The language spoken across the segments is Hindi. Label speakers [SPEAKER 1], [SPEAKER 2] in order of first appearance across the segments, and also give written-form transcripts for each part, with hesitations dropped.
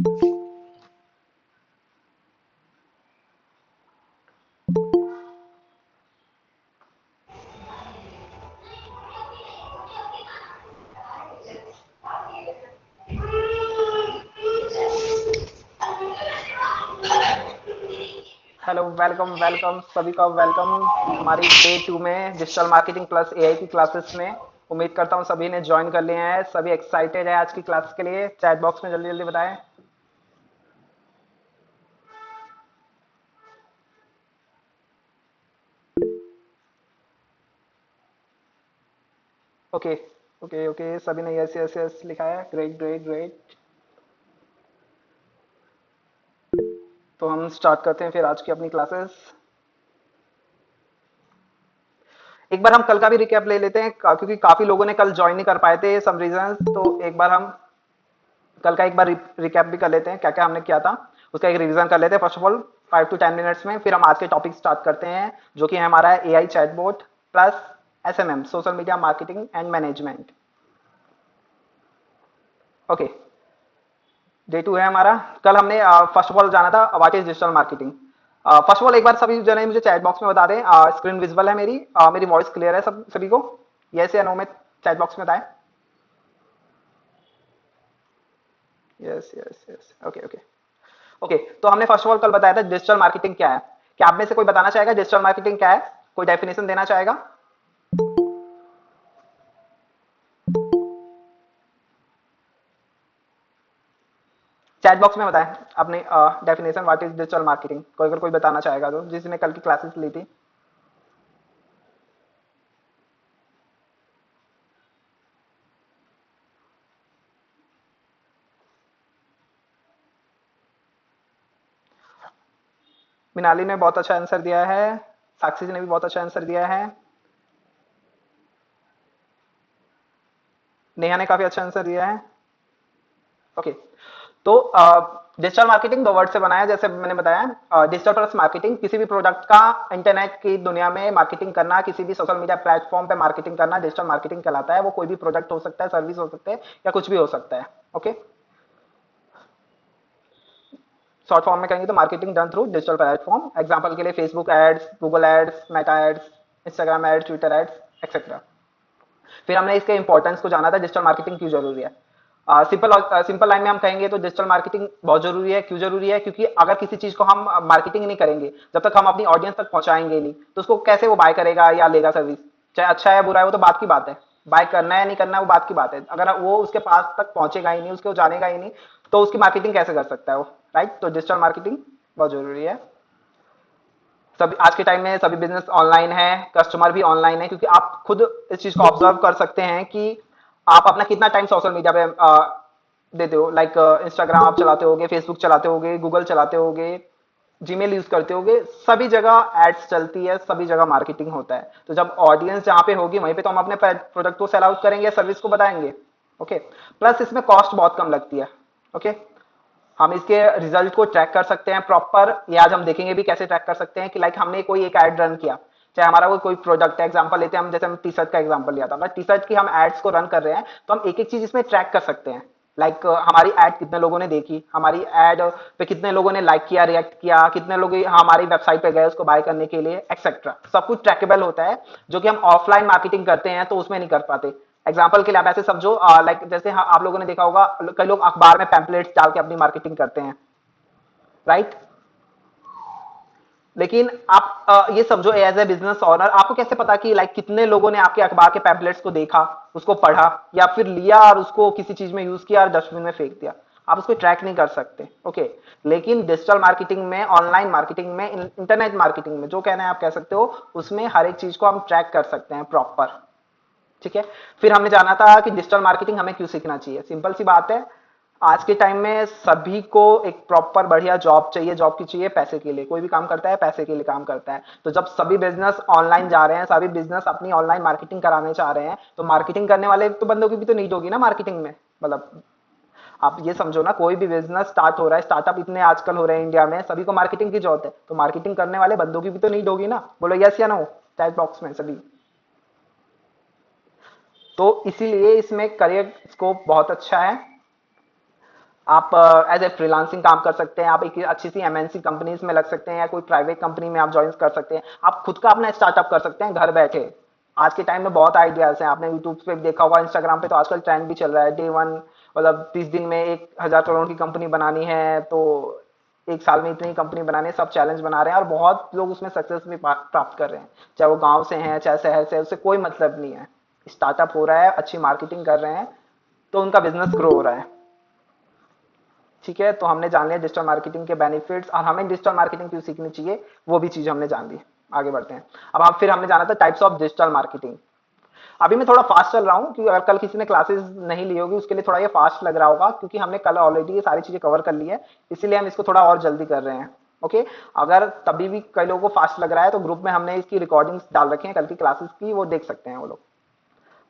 [SPEAKER 1] हेलो, वेलकम वेलकम सभी का वेलकम हमारी डे 2 में डिजिटल मार्केटिंग प्लस एआई की क्लासेस में। उम्मीद करता हूँ सभी ने ज्वाइन कर लिया है, सभी एक्साइटेड है आज की क्लास के लिए। चैट बॉक्स में जल्दी जल्दी बताएं। ओके ओके ओके, सभी ने यस यस यस लिखा है। Great great great. तो हम स्टार्ट करते हैं फिर आज की अपनी क्लासेस। एक बार हम कल का भी रिकैप ले लेते हैं क्योंकि काफी लोगों ने कल ज्वाइन नहीं कर पाए थे सम रीजन। तो एक बार हम कल का एक बार रिकैप भी कर लेते हैं, क्या क्या हमने किया था उसका एक रिवीजन कर लेते हैं। First of all 5 to 10 minutes में फिर हम आज के टॉपिक स्टार्ट करते हैं, जो कि है हमारा AI chatbot plus SMM, social media marketing and management. Okay, day 2 है हमारा। कल हमने फर्स्ट ऑफ ऑल जाना था what is digital marketing. First of all एक बार सभी जने मुझे चैट बॉक्स में बता दें, स्क्रीन विजिबल है मेरी, मेरी वॉइस क्लियर है सभी को? यस या नो में चैट बॉक्स में बताएं। Yes yes yes, okay okay okay. तो हमने फर्स्ट ऑफ ऑल कल बताया था डिजिटल मार्केटिंग क्या है। क्या आप में से कोई बताना चाहेगा डिजिटल मार्केटिंग क्या है? कोई डेफिनेशन देना चाहेगा? चैट बॉक्स में बताएं अपनी definition what is digital marketing. कोई अगर कोई बताना चाहेगा तो, जिसने कल की क्लासेस ली थी। मिनाली ने बहुत अच्छा आंसर दिया है, साक्षी जी ने भी बहुत अच्छा आंसर दिया है, नेहा ने काफी अच्छा आंसर दिया है। ओके, तो डिजिटल मार्केटिंग 2 वर्ड से बना है, जैसे मैंने बताया। डिजिटल प्लस मार्केटिंग, किसी भी प्रोडक्ट का इंटरनेट की दुनिया में मार्केटिंग करना, किसी भी सोशल मीडिया प्लेटफॉर्म पे मार्केटिंग करना डिजिटल मार्केटिंग कहलाता है। वो कोई भी प्रोडक्ट हो सकता है, सर्विस हो सकते हैं, या कुछ भी हो सकता है। ओके, शॉर्ट फॉर्म में कहेंगे तो marketing done through digital platform. Example के लिए Facebook ads, Google ads, Meta ads, Instagram ads, Twitter ads, etcetera. फिर हमने इसके इंपॉर्टेंस को जाना था, डिजिटल मार्केटिंग क्यों जरूरी है। सिंपल लाइन में हम कहेंगे तो डिजिटल मार्केटिंग बहुत जरूरी है। क्यों जरूरी है? क्योंकि अगर किसी चीज को हम मार्केटिंग नहीं करेंगे, जब तक हम अपनी ऑडियंस तक पहुंचाएंगे नहीं, तो उसको कैसे वो बाय करेगा या लेगा सर्विस। चाहे अच्छा है बुरा है वो तो बात की बात है, बाय करना है या नहीं करना है वो बात की बात है। अगर वो उसके पास तक पहुंचेगा ही नहीं, उसको जानेगा ही नहीं, तो उसकी मार्केटिंग कैसे कर सकता है वो। राइट, तो डिजिटल मार्केटिंग बहुत जरूरी है। सभी आज के टाइम में सभी बिजनेस ऑनलाइन है, कस्टमर भी ऑनलाइन है, क्योंकि आप खुद इस चीज को ऑब्जर्व कर सकते हैं कि आप अपना कितना टाइम सोशल मीडिया पे देते हो। लाइक इंस्टाग्राम आप चलाते होगे, फेसबुक चलाते होगे, गूगल चलाते होगे, जीमेल यूज करते होगे, सभी जगह एड्स चलती है, सभी जगह मार्केटिंग होता है। तो जब ऑडियंस जहां पे होगी वहीं पे तो हम अपने प्रोडक्ट को सेल आउट करेंगे, सर्विस को बताएंगे। ओके, प्लस इसमें कॉस्ट बहुत कम लगती है। ओके, हम इसके रिजल्ट को ट्रैक कर सकते हैं प्रॉपर। ये आज हम देखेंगे भी कैसे ट्रैक कर सकते हैं कि लाइक हमने कोई एक एड रन किया, चाहे हमारा वो कोई प्रोडक्ट है। एग्जांपल लेते हैं हम, जैसे हम टी शर्ट का एग्जांपल लिया था, टी शर्ट की हम एड्स को रन कर रहे हैं, तो हम एक एक चीज इसमें ट्रैक कर सकते हैं। लाइक हमारी एड कितने लोगों ने देखी, हमारी एड पे कितने लोगों ने लाइक किया, रिएक्ट किया, कितने लोग हमारी वेबसाइट पे गए उसको बाय करने के लिए, एक्सेट्रा। सब कुछ ट्रैकेबल होता है, जो कि हम ऑफलाइन मार्केटिंग करते हैं तो उसमें नहीं कर पाते। एग्जाम्पल के लिए आप ऐसे समझो, लाइक जैसे आप लोगों ने देखा होगा कई लोग अखबार में पैम्पलेट्स डाल के अपनी मार्केटिंग करते हैं। राइट, लेकिन आप ये समझो एज ए बिजनेस ओनर, आपको कैसे पता कि लाइक कितने लोगों ने आपके अखबार के पैम्पलेट्स को देखा, उसको पढ़ा, या फिर लिया और उसको किसी चीज में यूज किया और डस्टबिन में फेंक दिया। आप उसको ट्रैक नहीं कर सकते। ओके, लेकिन डिजिटल मार्केटिंग में, ऑनलाइन मार्केटिंग में, इंटरनेट मार्केटिंग में, जो कहना है आप कह सकते हो, उसमें हर एक चीज को हम ट्रैक कर सकते हैं प्रॉपर। ठीक है, फिर हमने जाना था कि डिजिटल मार्केटिंग हमें क्यों सीखना चाहिए। सिंपल सी बात है, आज के टाइम में सभी को एक प्रॉपर बढ़िया जॉब चाहिए। जॉब की चाहिए पैसे के लिए, कोई भी काम करता है पैसे के लिए काम करता है। तो जब सभी बिजनेस ऑनलाइन जा रहे हैं, सभी बिजनेस अपनी ऑनलाइन मार्केटिंग कराने चाह रहे हैं, तो मार्केटिंग करने वाले तो बंदों की भी तो नीड होगी ना मार्केटिंग में। मतलब आप ये समझो ना, कोई भी बिजनेस स्टार्ट हो रहा है, स्टार्टअप इतने आजकल हो रहे हैं इंडिया में, सभी को मार्केटिंग की जरूरत है, तो मार्केटिंग करने वाले बंदों की भी तो नीड होगी ना। बोलो यस या नो चैट बॉक्स में सभी। तो इसीलिए इसमें करियर स्कोप बहुत अच्छा है। आप एज ए फ्रीलांसिंग काम कर सकते हैं, आप एक अच्छी सी एमएनसी कंपनीज में लग सकते हैं या कोई प्राइवेट कंपनी में आप ज्वाइन कर सकते हैं, आप खुद का अपना स्टार्टअप कर सकते हैं घर बैठे। आज के टाइम में बहुत आइडियाज हैं, आपने यूट्यूब पे भी देखा होगा, इंस्टाग्राम पे तो आजकल ट्रेंड भी चल रहा है, डे वन मतलब 30 दिन में 1,000 करोड़ की कंपनी बनानी है, तो एक साल में इतनी कंपनी बनाने, सब चैलेंज बना रहे हैं और बहुत लोग उसमें सक्सेस भी प्राप्त कर रहे हैं, चाहे वो गांव से हैं चाहे शहर से, उससे कोई मतलब नहीं है। स्टार्टअप हो रहा है, अच्छी मार्केटिंग कर रहे हैं, तो उनका बिजनेस ग्रो हो रहा है। ठीक है, तो हमने जान लिया डिजिटल मार्केटिंग के बेनिफिट्स और हमें डिजिटल मार्केटिंग क्यों सीखनी चाहिए, वो भी चीज हमने जान ली। आगे बढ़ते हैं। अब हम फिर हमने जाना था टाइप्स ऑफ डिजिटल मार्केटिंग। अभी मैं थोड़ा फास्ट चल रहा हूँ क्योंकि अगर कल किसी ने क्लासेस नहीं ली होगी उसके लिए थोड़ा ये फास्ट लग रहा होगा, क्योंकि हमने कल ऑलरेडी ये सारी चीजें कवर कर ली है, इसीलिए हम इसको थोड़ा और जल्दी कर रहे हैं। ओके, अगर तभी भी कई लोगों को फास्ट लग रहा है तो ग्रुप में हमने इसकी रिकॉर्डिंग्स डाल रखी है कल की क्लासेस की, वो देख सकते हैं वो लोग।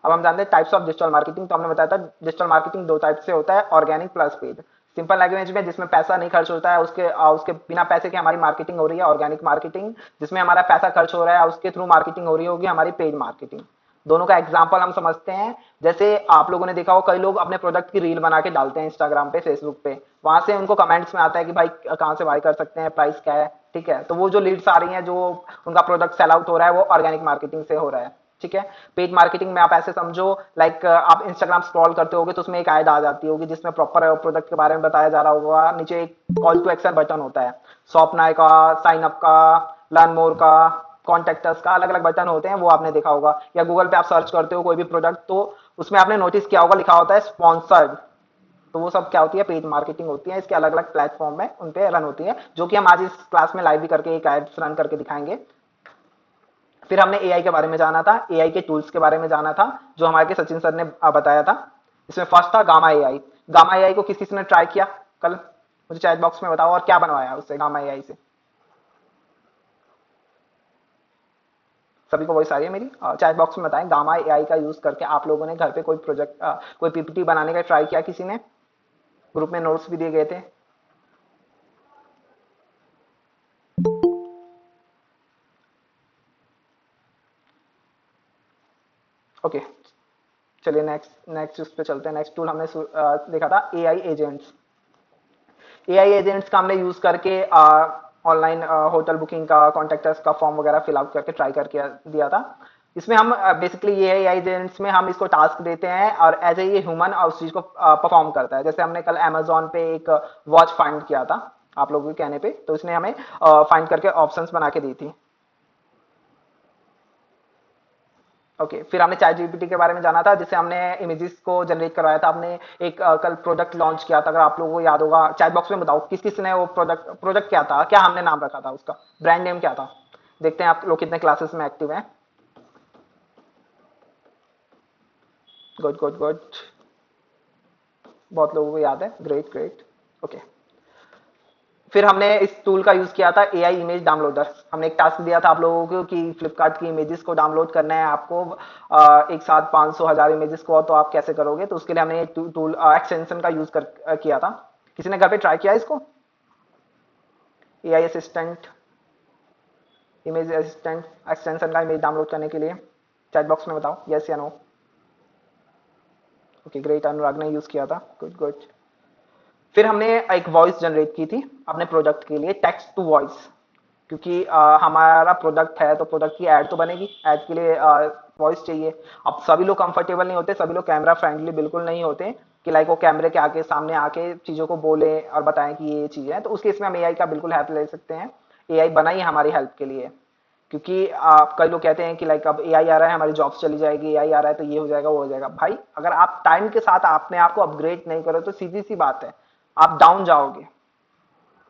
[SPEAKER 1] अब हम जानते हैं टाइप्स ऑफ डिजिटल मार्केटिंग। तो हमने बताया था डिजिटल मार्केटिंग दो टाइप से होता है, organic plus paid. Simple language में जिसमें पैसा नहीं खर्च होता है, उसके बिना पैसे के हमारी मार्केटिंग हो रही है ऑर्गेनिक मार्केटिंग। जिसमें हमारा पैसा खर्च हो रहा है उसके थ्रू मार्केटिंग हो रही होगी हमारी पेड मार्केटिंग। दोनों का एग्जाम्पल हम समझते हैं। जैसे आप लोगों ने देखा हो कई लोग अपने प्रोडक्ट की रील बना के डालते हैं इंस्टाग्राम पे फेसबुक पे, वहां से उनको कमेंट्स में आता है कि भाई कहाँ से बाय कर सकते हैं, प्राइस क्या है। ठीक है, तो वो जो लीड्स आ रही हैं, जो उनका प्रोडक्ट सेल आउट हो रहा है, वो ऑर्गेनिक मार्केटिंग से हो रहा है। ठीक है, पेड मार्केटिंग में आप ऐसे समझो, लाइक आप इंस्टाग्राम स्क्रॉल करते होगे तो उसमें एक ऐड आ जाती होगी जिसमें प्रॉपर प्रोडक्ट के बारे में बताया जा रहा होगा, नीचे एक कॉल टू एक्शन बटन होता है, शॉप नाउ का, साइन अप का, लर्न मोर का, कॉन्टेक्ट अस का, अलग अलग बटन होते हैं, वो आपने देखा होगा। या गूगल पे आप सर्च करते हो कोई भी प्रोडक्ट तो उसमें आपने नोटिस किया होगा लिखा होता है स्पॉन्सर्ड। तो वो सब क्या होती है, पेड मार्केटिंग होती है, इसके अलग अलग प्लेटफॉर्म में उन पे रन होती है, जो कि हम आज इस क्लास में लाइव भी करके एक एड्स रन करके दिखाएंगे। फिर हमने एआई के बारे में जाना था, एआई के टूल्स के बारे में जाना था, जो हमारे के सचिन सर ने बताया था। इसमें फर्स्ट था गामा एआई। गामा एआई को किसी किसी ने ट्राई किया कल, मुझे चैट बॉक्स में बताओ, और क्या बनवाया उससे गामा एआई से। सभी को वॉइस आ रही है मेरी? चैट बॉक्स में बताएं, गामा एआई का यूज करके आप लोगों ने घर पे कोई प्रोजेक्ट कोई पीपीटी बनाने का ट्राई किया किसी ने? ग्रुप में नोट्स भी दिए गए थे। ओके, चलिए नेक्स्ट नेक्स्ट उस पे चलते हैं। नेक्स्ट टूल हमने देखा था एआई एजेंट्स। एआई एजेंट्स का हमने यूज करके ऑनलाइन होटल बुकिंग का, कॉन्टेक्टर्स का फॉर्म वगैरह फिल आउट करके ट्राई करके दिया था। इसमें हम बेसिकली ये एआई एजेंट्स में हम इसको टास्क देते हैं और एज ए ये ह्यूमन उस चीज को परफॉर्म करता है। जैसे हमने कल अमेजोन पे एक वॉच फाइंड किया था आप लोगों के कहने पे, तो इसने हमें फाइंड करके ऑप्शंस बना के दी थी। ओके, फिर हमने चैट जीपीटी के बारे में जाना था, जिससे हमने इमेजेस को जनरेट करवाया था। हमने एक कल प्रोडक्ट लॉन्च किया था, अगर आप लोगों को याद होगा, चैट बॉक्स में बताओ किस किस ने वो प्रोडक्ट प्रोडक्ट क्या था, क्या हमने नाम रखा था उसका, ब्रांड नेम क्या था? देखते हैं आप लोग कितने क्लासेस में एक्टिव हैं। गुड गुड गुड, बहुत लोगों को याद है, ग्रेट ग्रेट। ओके, फिर हमने इस टूल का यूज किया था एआई इमेज डाउनलोडर। हमने एक टास्क दिया था आप लोगों को कि फ्लिपकार्ट की इमेजेस को डाउनलोड करना है आपको, एक साथ 500 1000 इमेजेस को, तो आप कैसे करोगे? तो उसके लिए हमने एक टूल एक्सटेंशन का यूज कर किया था। किसी ने घर पे ट्राई किया इसको? AI assistant, image assistant extension का इमेज डाउनलोड करने के लिए चैट बॉक्स में बताओ यस या नो। ओके ग्रेट, अनुराग ने यूज किया था, गुड गुड। फिर हमने एक वॉइस जनरेट की थी अपने प्रोडक्ट के लिए, टेक्स्ट टू वॉइस, क्योंकि हमारा प्रोडक्ट है तो प्रोडक्ट की ऐड तो बनेगी, ऐड के लिए वॉइस चाहिए। अब सभी लोग कंफर्टेबल नहीं होते, सभी लोग कैमरा फ्रेंडली बिल्कुल नहीं होते कि लाइक वो कैमरे के आगे सामने आके चीजों को बोले और बताएं कि ये चीज है, तो उसके इसमें हम एआई का बिल्कुल हेल्प ले सकते हैं। एआई बना ही हमारी हेल्प के लिए, क्योंकि कई लोग कहते हैं कि लाइक अब एआई आ रहा है हमारी जॉब्स चली जाएगी, एआई आ रहा है तो ये हो जाएगा वो हो जाएगा। भाई अगर आप टाइम के साथ अपने आप को अपग्रेड नहीं करो तो सीधी सी बात है आप डाउन जाओगे।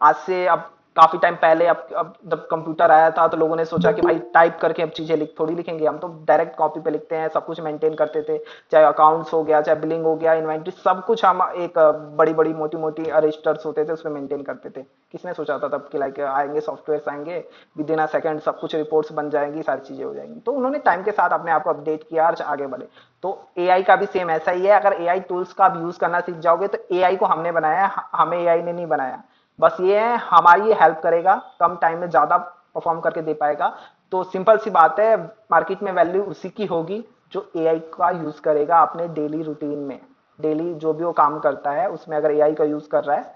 [SPEAKER 1] आज से अब काफी टाइम पहले, अब जब कंप्यूटर आया था तो लोगों ने सोचा कि भाई टाइप करके अब चीजें लिख थोड़ी लिखेंगे, हम तो डायरेक्ट कॉपी पे लिखते हैं, सब कुछ मेंटेन करते थे, चाहे अकाउंट्स हो गया, चाहे बिलिंग हो गया, इन्वेंट्री, सब कुछ हम एक बड़ी बड़ी मोटी मोटी रजिस्टर्स होते थे उसमें मेंटेन करते थे। किसने सोचा था तब कि लाइक आएंगे सॉफ्टवेयर आएंगे, विद इन अ सेकंड सब कुछ रिपोर्ट्स बन जाएंगी, सारी चीजें हो जाएंगी। तो उन्होंने टाइम के साथ अपने आप को अपडेट किया और आगे बढ़े। तो एआई का भी सेम ऐसा ही है, अगर एआई टूल्स का आप यूज करना सीख जाओगे तो एआई को हमने बनाया, हमें एआई ने नहीं बनाया। बस ये है हमारी ये हेल्प करेगा, कम टाइम में ज्यादा परफॉर्म करके दे पाएगा। तो सिंपल सी बात है, मार्केट में वैल्यू उसी की होगी जो एआई का यूज करेगा अपने डेली रूटीन में। डेली जो भी वो काम करता है उसमें अगर एआई का यूज कर रहा है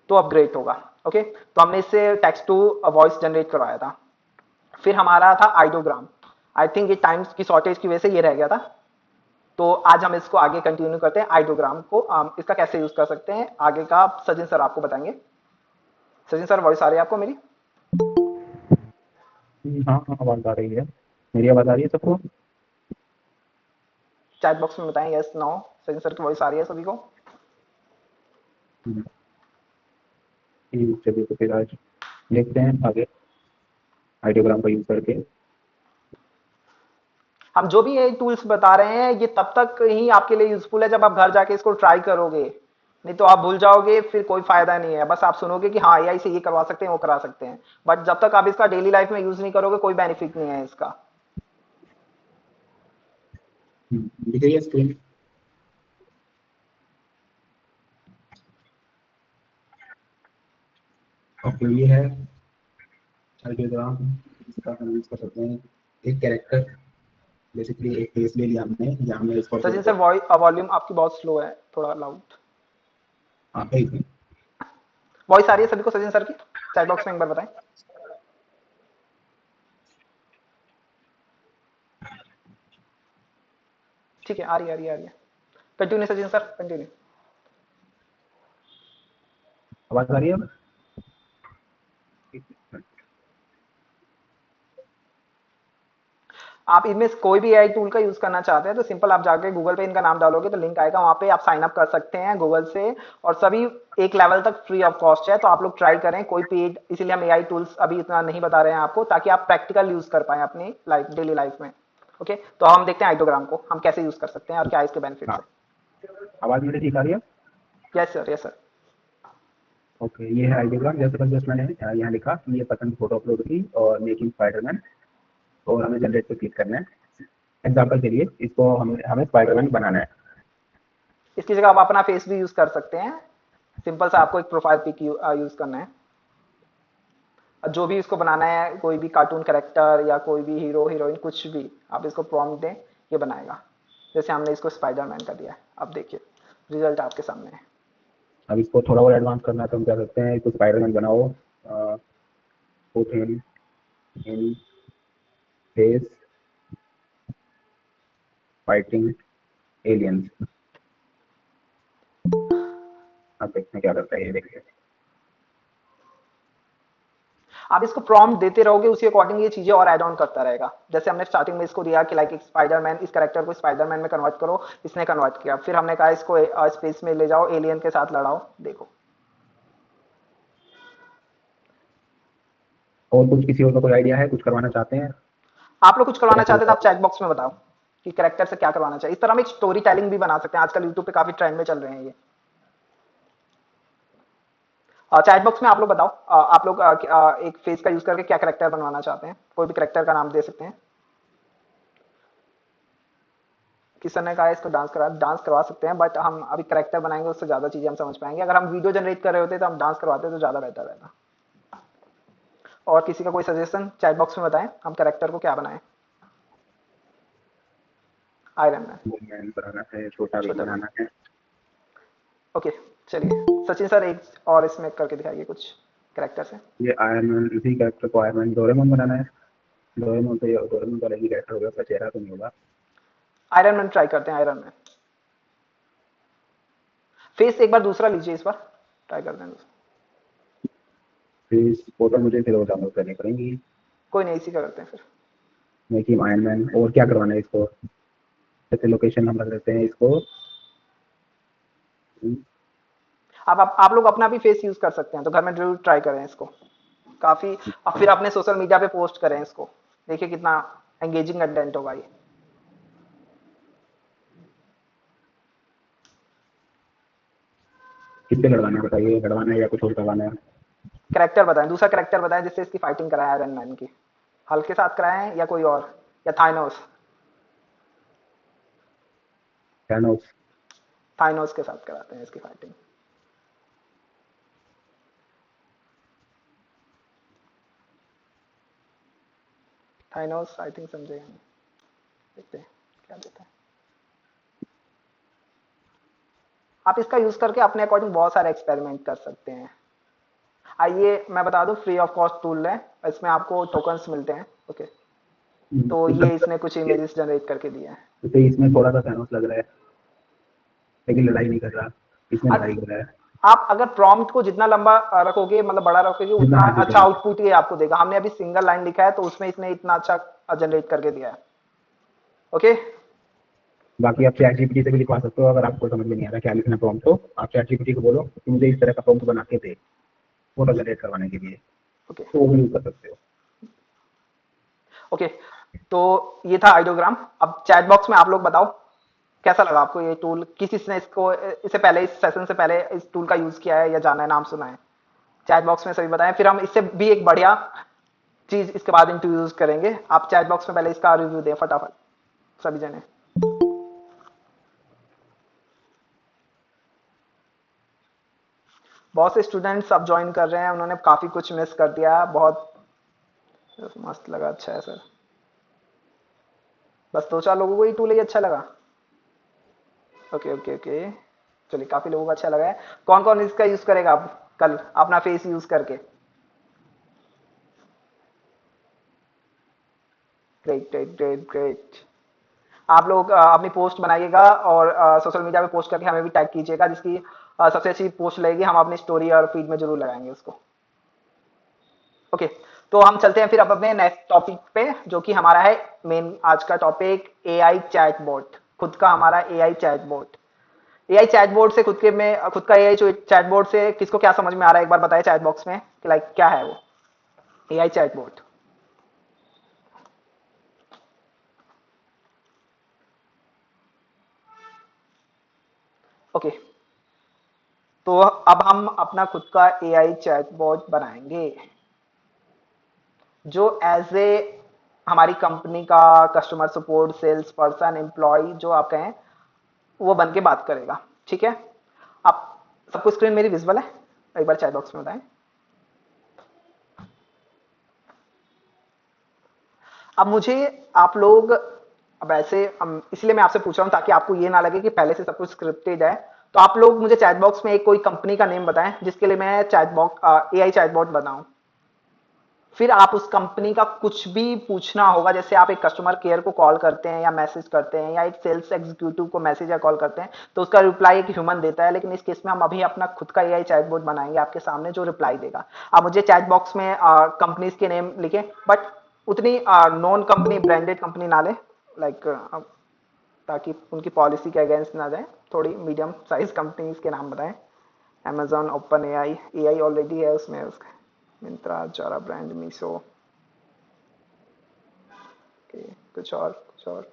[SPEAKER 1] तो अपग्रेड होगा। ओके, तो हमने इससे टेक्स्ट टू वॉइस जनरेट करवाया था। फिर हमारा था आइडोग्राम। आई थिंक ये टाइम्स की शॉर्टेज की वजह से ये रह गया था, तो आज हम इसको आगे कंटिन्यू करते हैं। आइडोग्राम को इसका कैसे यूज कर सकते हैं आगे का सचिन सर आपको बताएंगे। सचिन सर वॉइस आ रही है आपको मेरी?
[SPEAKER 2] हाँ हाँ, आवाज आ रही है। मेरी आवाज आ रही है सबको?
[SPEAKER 1] चैट बॉक्स में बताएं यस नो। सचिन सर की वॉइस आ रही है सभी को?
[SPEAKER 2] हम्म, ठीक, चलिए तो फिर आज देखते हैं आगे आइडियोग्राम का यूज करके।
[SPEAKER 1] हम जो भी ये टूल्स बता रहे हैं ये तब तक ही आपके लिए यूजफुल है जब आप घर जाके इसको ट्राई करोगे, नहीं तो आप भूल जाओगे, फिर कोई फायदा नहीं है। बस आप सुनोगे कि हाँ एआई से ये करवा सकते हैं वो करा सकते हैं, बट जब तक आप इसका डेली लाइफ में यूज नहीं करोगे कोई बेनिफिट नहीं है इसका।
[SPEAKER 2] दिख रही है स्क्रीन? ओके, ये है आइडियोग्राम। इसका हम यूज कर सकते हैं एक कैरेक्टर, बेसिकली एक फेस ले लिया हमने, या हमने इसको
[SPEAKER 1] सचिन सर वॉइस वॉल्यूम आपकी बहुत स्लो है, थोड़ा लाउड। वॉइस आ रही है सभी को सचिन सर की? चैट बॉक्स में एक बार बताएं। ठीक है, आ रही है, आ रही है, आ रही है। Continue Sachin sir, continue.
[SPEAKER 2] आवाज आ रही है अब?
[SPEAKER 1] आप इनमें से कोई भी एआई टूल का यूज करना चाहते हैं तो सिंपल आप जाके गूगल पे इनका नाम डालोगे तो लिंक आएगा, वहां पे आप साइन अप कर सकते हैं गूगल से। और सभी एक लेवल तक फ्री ऑफ कॉस्ट है, तो आप लोग ट्राई करें, कोई पेड, इसीलिए हम एआई टूल्स अभी इतना नहीं बता रहे हैं आपको, ताकि आप प्रैक्टिकल यूज कर पाए अपनी लाइफ, डेली लाइफ में। ओके, तो हम देखते हैं आइडोग्राम को हम कैसे यूज कर सकते हैं और क्या इसके बेनिफिट्स
[SPEAKER 2] हाँ,
[SPEAKER 1] है।
[SPEAKER 2] आवाज मेरी ठीक आ रही है?
[SPEAKER 1] Yes sir, yes sir.
[SPEAKER 2] Okay, ये है आइडियोग्राम। जैसे जस्ट मैंने यहाँ लिखा कि ये पसंद फोटो अपलोड की और मेकिंग स्पाइडरमैन, और हमें जनरेट पे क्लिक करना है। एग्जाम्पल के लिए इसको हमें हमें स्पाइडरमैन बनाना है।
[SPEAKER 1] इसकी जगह आप अपना फेस भी यूज कर सकते हैं। सिंपल सा आपको एक प्रोफाइल पिक यूज करना है। जो भी इसको बनाना है, कोई भी कार्टून कैरेक्टर या कोई भी हीरो हीरोइन कुछ भी आप इसको प्रॉम्प्ट दें, ये बनाएगा। जैसे हमने इसको स्पाइडरमैन का दिया है, अब देखिए रिजल्ट आपके सामने है।
[SPEAKER 2] अब इसको थोड़ा और एडवांस करना है तो हम क्या करते हैं, इसको स्पाइडरमैन बनाओ, put him in face fighting aliens. अब देखते हैं क्या करता है, ये देखिए।
[SPEAKER 1] आप इसको प्रॉम्प्ट देते रहोगे, उसी अकॉर्डिंग ये चीजें और ऐड ऑन करता रहेगा। जैसे हमने स्टार्टिंग में इसको दिया कि लाइक एक स्पाइडरमैन, इस कैरेक्टर को स्पाइडरमैन में कन्वर्ट करो, इसने कन्वर्ट किया। फिर हमने कहा इसको स्पेस में ले जाओ, एलियन के साथ लड़ाओ, देखो।
[SPEAKER 2] और कुछ किसी और का कोई आइडिया है, कुछ करवाना चाहते हैं
[SPEAKER 1] आप लोग कुछ
[SPEAKER 2] तो
[SPEAKER 1] करवाना
[SPEAKER 2] कैसे
[SPEAKER 1] चाहते हैं तो
[SPEAKER 2] होता
[SPEAKER 1] आप चैट बॉक्स में बताओ कि कैरेक्टर से क्या करवाना चाहिए। इस तरह हम एक स्टोरी टेलिंग भी बना सकते हैं, आजकल यूट्यूब पे काफी ट्रेंड में चल रहे हैं ये। चैट बॉक्स में आप लोग बताओ, आप लोग एक फेस का यूज करके क्या करेक्टर बनवाना चाहते हैं, कोई भी करेक्टर का नाम दे सकते हैं। किसी ने कहा है इसको डांस करवा सकते हैं, बट हम अभी करेक्टर बनाएंगे उससे ज्यादा चीजें हम समझ पाएंगे। अगर हम वीडियो जनरेट कर रहे होते तो हम डांस करवाते तो ज्यादा बेहतर रहता। और किसी का कोई सजेशन चैट बॉक्स में बताएं, हम करेक्टर को क्या बनाएं। आयरन मैन,
[SPEAKER 2] है? मैन बनाना है, छोटा भी
[SPEAKER 1] छोटा भी।
[SPEAKER 2] बनाना है।
[SPEAKER 1] ओके, चलिए सचिन सर एक और इसमें करके दिखाइए कुछ करेक्टर से।
[SPEAKER 2] ये आयरन मैन, इसी कैरेक्टर को आयरन मैन डोरेमोन बनाना है। डोरेमोन तो ये डोरेमोन का अलग ही कैरेक्टर होगा, उसका चेहरा तो नहीं होगा।
[SPEAKER 1] आयरन मैन ट्राई करते हैं, आयरन मैन। फेस एक बार दूसरा लीजिए, इस बार ट्राई करते हैं।
[SPEAKER 2] फिर इस फोटो मुझे फिर और डाउनलोड करनी पड़ेंगी।
[SPEAKER 1] कोई नहीं, इसी का करते हैं फिर।
[SPEAKER 2] मेकिंग आयरन मैन, और क्या करवाना है इसको? जैसे लोकेशन हम रख देते हैं इसको।
[SPEAKER 1] आप लोग अपना भी फेस यूज कर सकते हैं, तो घर में जरूर ट्राई करें इसको। काफी, और फिर अपने सोशल मीडिया पे पोस्ट करें इसको, देखिए कितना एंगेजिंग कंटेंट होगा ये।
[SPEAKER 2] किससे लड़वाना है बताइए, लड़वाना है या कुछ और करवाना है?
[SPEAKER 1] करेक्टर बताएं, दूसरा करेक्टर बताएं जिससे इसकी फाइटिंग कराएं आयरन मैन की। हल्क के साथ कराएं या कोई और, या थाइनोस।
[SPEAKER 2] थैनोस।
[SPEAKER 1] थाइनोस के साथ कराते हैं इसकी फाइटिंग। थाइनोस आई थिंक समझेगा नहीं, देखते हैं क्या देता है। आप इसका यूज करके अपने अकॉर्डिंग बहुत सारे एक्सपेरिमेंट कर सकते हैं। आइए मैं बता दूं, फ्री ऑफ कॉस्ट टूल है, इसमें आपको टोकन्स मिलते हैं। ओके, तो ये इसने कुछ इमेजेस जनरेट करके दिए हैं।
[SPEAKER 2] जैसे इसमें थोड़ा सा थैनोस लग रहा है, लेकिन लड़ाई नहीं कर रहा, इसमें लड़ाई कर रहा है।
[SPEAKER 1] आप अगर प्रॉम्प्ट को जितना लंबा रखोगे, मतलब बड़ा रखोगे,
[SPEAKER 2] जितना
[SPEAKER 1] उतना
[SPEAKER 2] मर्जी
[SPEAKER 1] अच्छा
[SPEAKER 2] करो।
[SPEAKER 1] आउटपुट ये आपको देगा। हमने अभी सिंगल लाइन लिखा है तो उसमें इसने इतना अच्छा जनरेट करके दिया है। ओके,
[SPEAKER 2] बाकी आप चैट जीपीटी से भी लिखवा सकते हो, अगर आपको समझ में नहीं आ रहा क्या लिखना प्रॉम्प्ट, तो आप चैट जीपीटी को बोलो कि मुझे इस तरह का प्रॉम्प्ट बना के दे फोटो जनरेट करवाने के लिए,
[SPEAKER 1] ओके,
[SPEAKER 2] तो वो भी यूज कर सकते हो।
[SPEAKER 1] ओके। तो ये था आइडियोग्राम। अब चैट बॉक्स में आप लोग बताओ कैसा लगा आपको ये टूल, किसी ने इसको इससे पहले, इस सेशन से पहले इस टूल का यूज किया है या जाना है, नाम सुना है? चैट बॉक्स में सभी बताएं, फिर हम इससे भी एक बढ़िया चीज इसके बाद इंट्रोड्यूस करेंगे। आप चैट बॉक्स में पहले इसका रिव्यू दें फटाफट सभी जने। बहुत से स्टूडेंट्स अब ज्वाइन कर रहे हैं, उन्होंने काफी कुछ मिस कर दिया। बहुत मस्त लगा, अच्छा है सर। बस दो चार लोगों को ये टूल ही अच्छा लगा। ओके ओके ओके, चलिए काफी लोगों को अच्छा लगा है। कौन कौन इसका यूज करेगा अब कल अपना फेस यूज करके? Great great great great. आप लोग अपनी पोस्ट बनाइएगा और सोशल मीडिया पे पोस्ट करके हमें भी टैग कीजिएगा, जिसकी सबसे अच्छी पोस्ट लगेगी हम अपनी स्टोरी और फीड में जरूर लगाएंगे उसको। ओके, तो हम चलते हैं फिर अब अपने नेक्स्ट टॉपिक पे, जो कि हमारा है मेन आज का टॉपिक, एआई चैटबॉट। खुद का हमारा एआई चैटबॉट। एआई चैटबॉट से खुद के में खुद का एआई चैटबॉट से किसको क्या समझ में आ रहा है, एक बार बताए चैट बॉक्स में कि लाइक क्या है वो एआई चैटबॉट। ओके, तो अब हम अपना खुद का एआई चैटबॉट बनाएंगे, जो एज ए हमारी कंपनी का customer support, sales person, employ जो आप कहें, वो बन के बात करेगा। ठीक है, आप सबको स्क्रीन मेरी विजिबल है? एक बार चैट बॉक्स में बताएं। अब मुझे आप लोग, अब ऐसे इसलिए मैं आपसे पूछ रहा हूं ताकि आपको ये ना लगे कि पहले से सब कुछ स्क्रिप्टेड है। तो आप लोग मुझे चैट बॉक्स में एक कोई कंपनी का नेम बताएं जिसके लिए मैं चैट बॉक्स एआई चैटबॉट बनाऊं। फिर आप उस कंपनी का कुछ भी पूछना होगा, जैसे आप एक कस्टमर केयर को कॉल करते हैं या मैसेज करते हैं, या एक सेल्स एग्जीक्यूटिव को मैसेज या कॉल करते हैं, तो उसका रिप्लाई एक ह्यूमन देता है। लेकिन इस केस में हम अभी अपना खुद का एआई चैटबॉट बनाएंगे आपके सामने, जो रिप्लाई देगा। आप मुझे चैट बॉक्स में कंपनीज के नेम लिखें, बट उतनी नॉन कंपनी, ब्रांडेड कंपनी ना ले, लाइक ताकि उनकी पॉलिसी के अगेंस्ट ना जाए। थोड़ी मीडियम साइज कंपनीज के नाम बताएं। Amazon, open AI, AI already है उसमें, उसका Myntra, Zara brand, Meesho. Okay, कुछ और कुछ और?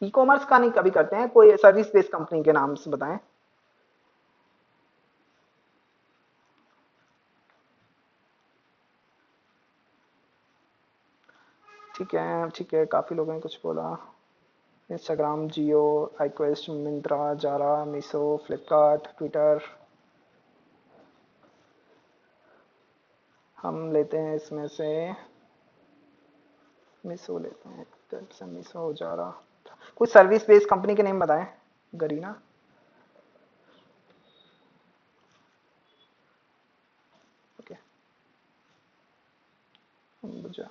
[SPEAKER 1] ई कॉमर्स का नहीं कभी करते हैं, कोई सर्विस बेस्ड कंपनी के नाम से बताएं। ठीक है ठीक है, काफी लोगों ने कुछ बोला। इंस्टाग्राम, जियो, आईक्वेस्ट, मिंत्रा, जारा, मीशो, फ्लिपकार्ट, ट्विटर। हम लेते हैं इसमें से मीशो लेते हैं, मीशो, जारा। कोई सर्विस बेस्ड कंपनी के नेम बताएं। Garena. Okay, Ambuja.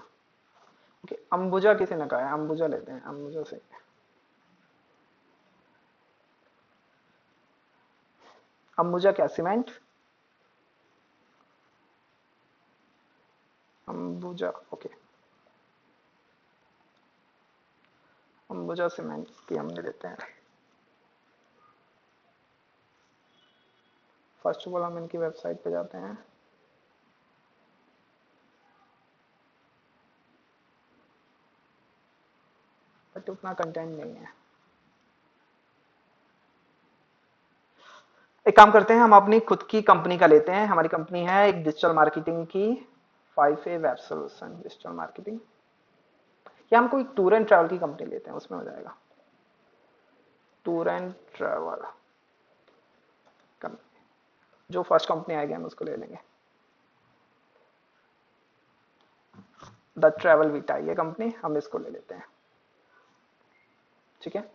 [SPEAKER 1] Okay, Ambuja किसी ने कहा है, अंबुजा लेते हैं, अंबुजा से। अंबुजा क्या, cement? Ambuja, okay. Ambuja cement की हमने लेते हैं। फर्स्ट ऑफ ऑल हम इनकी वेबसाइट पे जाते हैं। बट उतना कंटेंट नहीं है। एक काम करते हैं, हम अपनी खुद की कंपनी का लेते हैं। हमारी कंपनी है एक डिजिटल मार्केटिंग की, 5A web solution digital marketing. या हम कोई टूर एंड ट्रैवल की कंपनी लेते हैं, उसमें हो जाएगा। टूर एंड ट्रैवल कंपनी, जो फर्स्ट कंपनी आएगी हम उसको ले लेंगे। द ट्रैवल वीटा, ये कंपनी, हम इसको ले लेते हैं। ठीक है,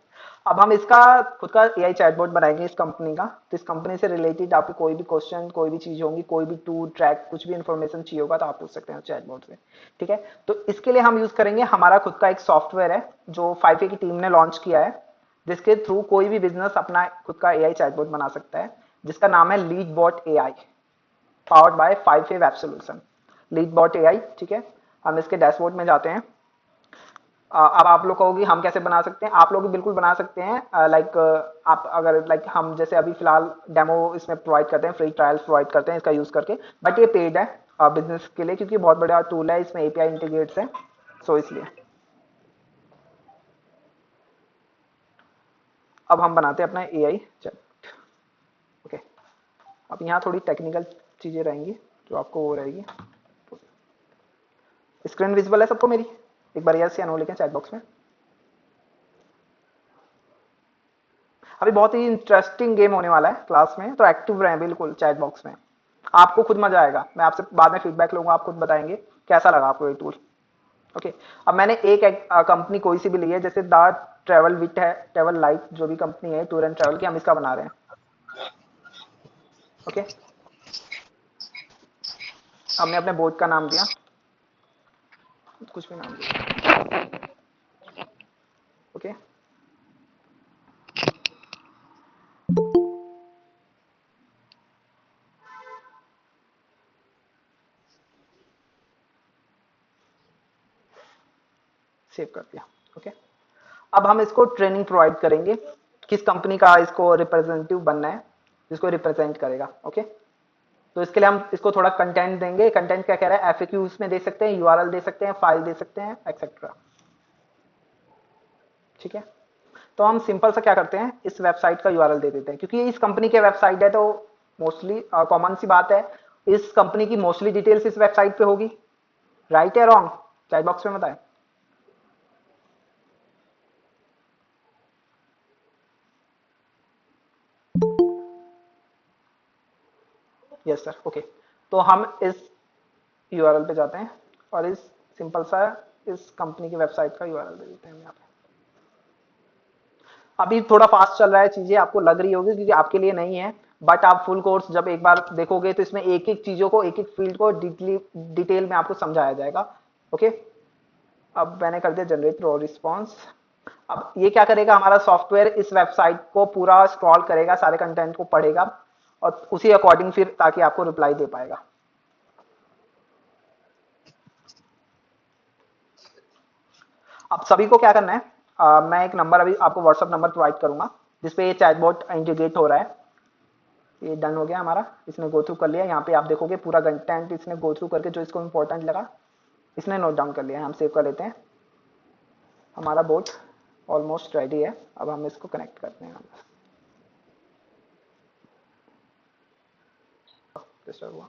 [SPEAKER 1] अब हम इसका खुद का एआई चैटबॉट बनाएंगे इस कंपनी का। तो इस कंपनी से रिलेटेड आपको कोई भी क्वेश्चन, कोई भी चीज होंगी, कोई भी टूर ट्रैक, कुछ भी इंफॉर्मेशन चाहिए होगा तो आप पूछ सकते हैं चैटबॉट से। ठीक है, तो इसके लिए हम यूज करेंगे हमारा खुद का एक सॉफ्टवेयर है जो 5A की टीम ने लॉन्च किया है, जिसके थ्रू कोई भी बिजनेस अपना खुद का एआई चैटबॉट बना सकता है, जिसका नाम है lead bot AI, powered by 5A web solution, lead bot AI. ठीक है, हम इसके डैशबोर्ड में जाते हैं। अब आप लोग कहोगे हम कैसे बना सकते हैं, आप लोग भी बिल्कुल बना सकते हैं। लाइक आप अगर लाइक हम जैसे अभी फिलहाल डेमो इसमें प्रोवाइड करते हैं, फ्री ट्रायल्स प्रोवाइड करते हैं इसका यूज करके, बट ये पेड है बिजनेस के लिए, क्योंकि बहुत बड़ा टूल है, इसमें एपीआई इंटीग्रेट्स है, सो इसलिए। अब हम बनाते हैं अपना एआई चैट। ओके, अब यहाँ थोड़ी टेक्निकल चीजें रहेंगी जो आपको वो रहेगी। स्क्रीन विजिबल है सबको मेरी? एक बार यस या नो लिखें चैट बॉक्स में। अभी बहुत ही इंटरेस्टिंग गेम होने वाला है क्लास में, तो एक्टिव रहें बिल्कुल चैट बॉक्स में, आपको खुद मजा आएगा। मैं आपसे बाद में फीडबैक लूंगा, आप खुद बताएंगे कैसा लगा आपको ये टूल। ओके, अब मैंने एक कंपनी कोई सी भी ली है, जैसे द ट्रेवल विट है, ट्रेवल लाइट जो भी कंपनी है टूर एंड ट्रेवल की, हम इसका बना रहे हैं। ओके, हमने अपने बोर्ड का नाम दिया, कुछ भी नाम दिया। ओके, सेव कर दिया। ओके, अब हम इसको ट्रेनिंग प्रोवाइड करेंगे, किस कंपनी का इसको रिप्रेजेंटेटिव बनना है, जिसको रिप्रेजेंट करेगा। ओके, तो इसके लिए हम इसको थोड़ा कंटेंट देंगे। कंटेंट क्या कह रहा है, एफएक्यूज में दे सकते हैं, यूआरएल दे सकते हैं, फाइल दे सकते हैं, एक्सेट्रा। ठीक है, तो हम सिंपल सा क्या करते हैं, इस वेबसाइट का यूआरएल दे देते हैं, क्योंकि ये इस कंपनी के वेबसाइट है, तो मोस्टली कॉमन सी बात है, इस कंपनी की मोस्टली डिटेल्स इस वेबसाइट पे होगी। राइट या रॉन्ग, चैट बॉक्स में बताएं। Yes sir. ओके, तो हम इस यूआरएल पे जाते हैं और इस सिंपल सा इस कंपनी की वेबसाइट का यूआरएल दे देते हैं यहाँ पे। अभी थोड़ा फास्ट चल रहा है, चीजें आपको लग रही होगी क्योंकि आपके लिए नहीं है, बट आप फुल कोर्स जब एक बार देखोगे तो इसमें एक एक चीजों को, एक एक फील्ड को डिटेल में आपको समझाया जाएगा। ओके, अब मैंने कर दिया जनरेट रो रिस्पॉन्स। अब ये क्या करेगा, हमारा सॉफ्टवेयर इस वेबसाइट को पूरा स्क्रॉल करेगा, सारे कंटेंट को पढ़ेगा और उसी अकॉर्डिंग फिर ताकि आपको रिप्लाई दे पाएगा। अब सभी को क्या करना है, मैं एक नंबर अभी आपको व्हाट्सएप नंबर प्रोवाइड करूंगा जिसपे ये चैटबॉट इंटीग्रेट हो रहा है। ये डन हो गया हमारा, इसने गो थ्रू कर लिया। यहाँ पे आप देखोगे पूरा कंटेंट इसने गो थ्रू करके जो इसको इंपॉर्टेंट लगा इसने नोट डाउन कर लिया है। हम सेव कर लेते हैं, हमारा बोट ऑलमोस्ट रेडी है। अब हम इसको कनेक्ट करते हैं। डिस्टर्ब हुआ।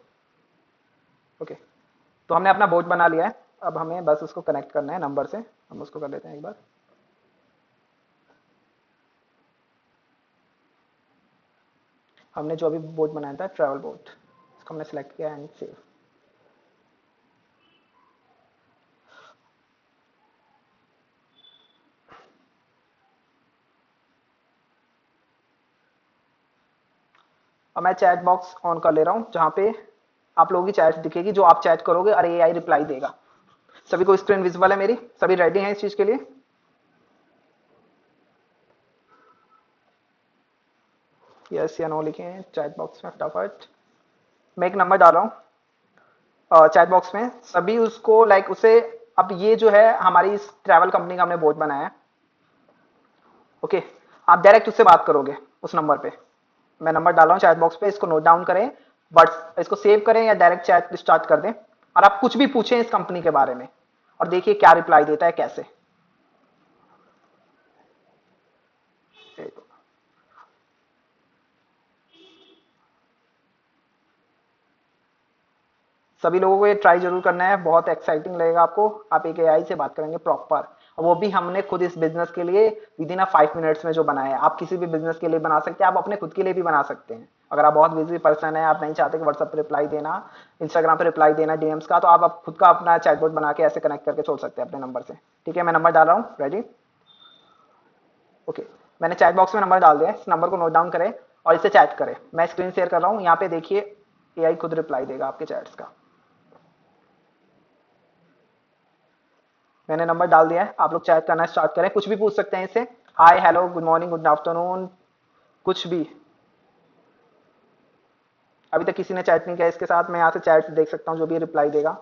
[SPEAKER 1] ओके, तो हमने अपना बोट बना लिया है, अब हमें बस उसको कनेक्ट करना है नंबर से। हम उसको कर लेते हैं एक बार। हमने जो अभी बोट बनाया था ट्रैवल बोट, इसको हमने सेलेक्ट किया एंड सेव। अब मैं चैट बॉक्स ऑन कर ले रहा हूँ, जहां पे आप लोगों की चैट दिखेगी, जो आप चैट करोगे और एआई रिप्लाई देगा। सभी को स्क्रीन विजिबल है मेरी, सभी रेडी हैं इस चीज के लिए? यस या नो लिखें चैट बॉक्स में फटाफट। मैं एक नंबर डाल रहा हूँ चैट बॉक्स में, सभी उसको लाइक उसे। अब ये जो है हमारी इस ट्रैवल कंपनी का हमने बोट बनाया है। ओके, आप डायरेक्ट उससे बात करोगे उस नंबर पे। मैं नंबर डाल रहा हूँ चैट बॉक्स पे, इसको नोट डाउन करें, बट इसको सेव करें या डायरेक्ट चैट स्टार्ट कर दें, और आप कुछ भी पूछें इस कंपनी के बारे में और देखिए क्या रिप्लाई देता है, कैसे। सभी लोगों को ये ट्राई जरूर करना है, बहुत एक्साइटिंग लगेगा आपको। आप एक एआई से बात करेंगे प्रॉपर, वो भी हमने खुद इस बिजनेस के लिए विद इन 5 मिनट्स में जो बनाया है। आप किसी भी बिजनेस के लिए बना सकते हैं, आप अपने खुद के लिए भी बना सकते हैं। अगर आप बहुत बिजी पर्सन है, आप नहीं चाहते कि व्हाट्सएप पे रिप्लाई देना, इंस्टाग्राम पे रिप्लाई देना डीएम्स का, तो आप खुद का अपना चैटबॉट बना के ऐसे कनेक्ट करके छोड़ सकते हैं अपने नंबर से। ठीक है, मैं नंबर डाल रहा हूँ, रेडी? ओके, मैंने चैट बॉक्स में नंबर डाल दिया है, इस नंबर को नोट डाउन करें और इसे चैट करें। मैं स्क्रीन शेयर कर रहा हूँ, यहाँ पे देखिए एआई खुद रिप्लाई देगा आपके चैट्स का। मैंने नंबर डाल दिया है, आप लोग चैट करना स्टार्ट करें, कुछ भी पूछ सकते हैं इसे, hi, hello, good morning, good afternoon, कुछ भी। अभी तक किसी ने चैट नहीं किया इसके साथ, मैं यहाँ से चैट देख सकता हूँ, जो भी रिप्लाई देगा।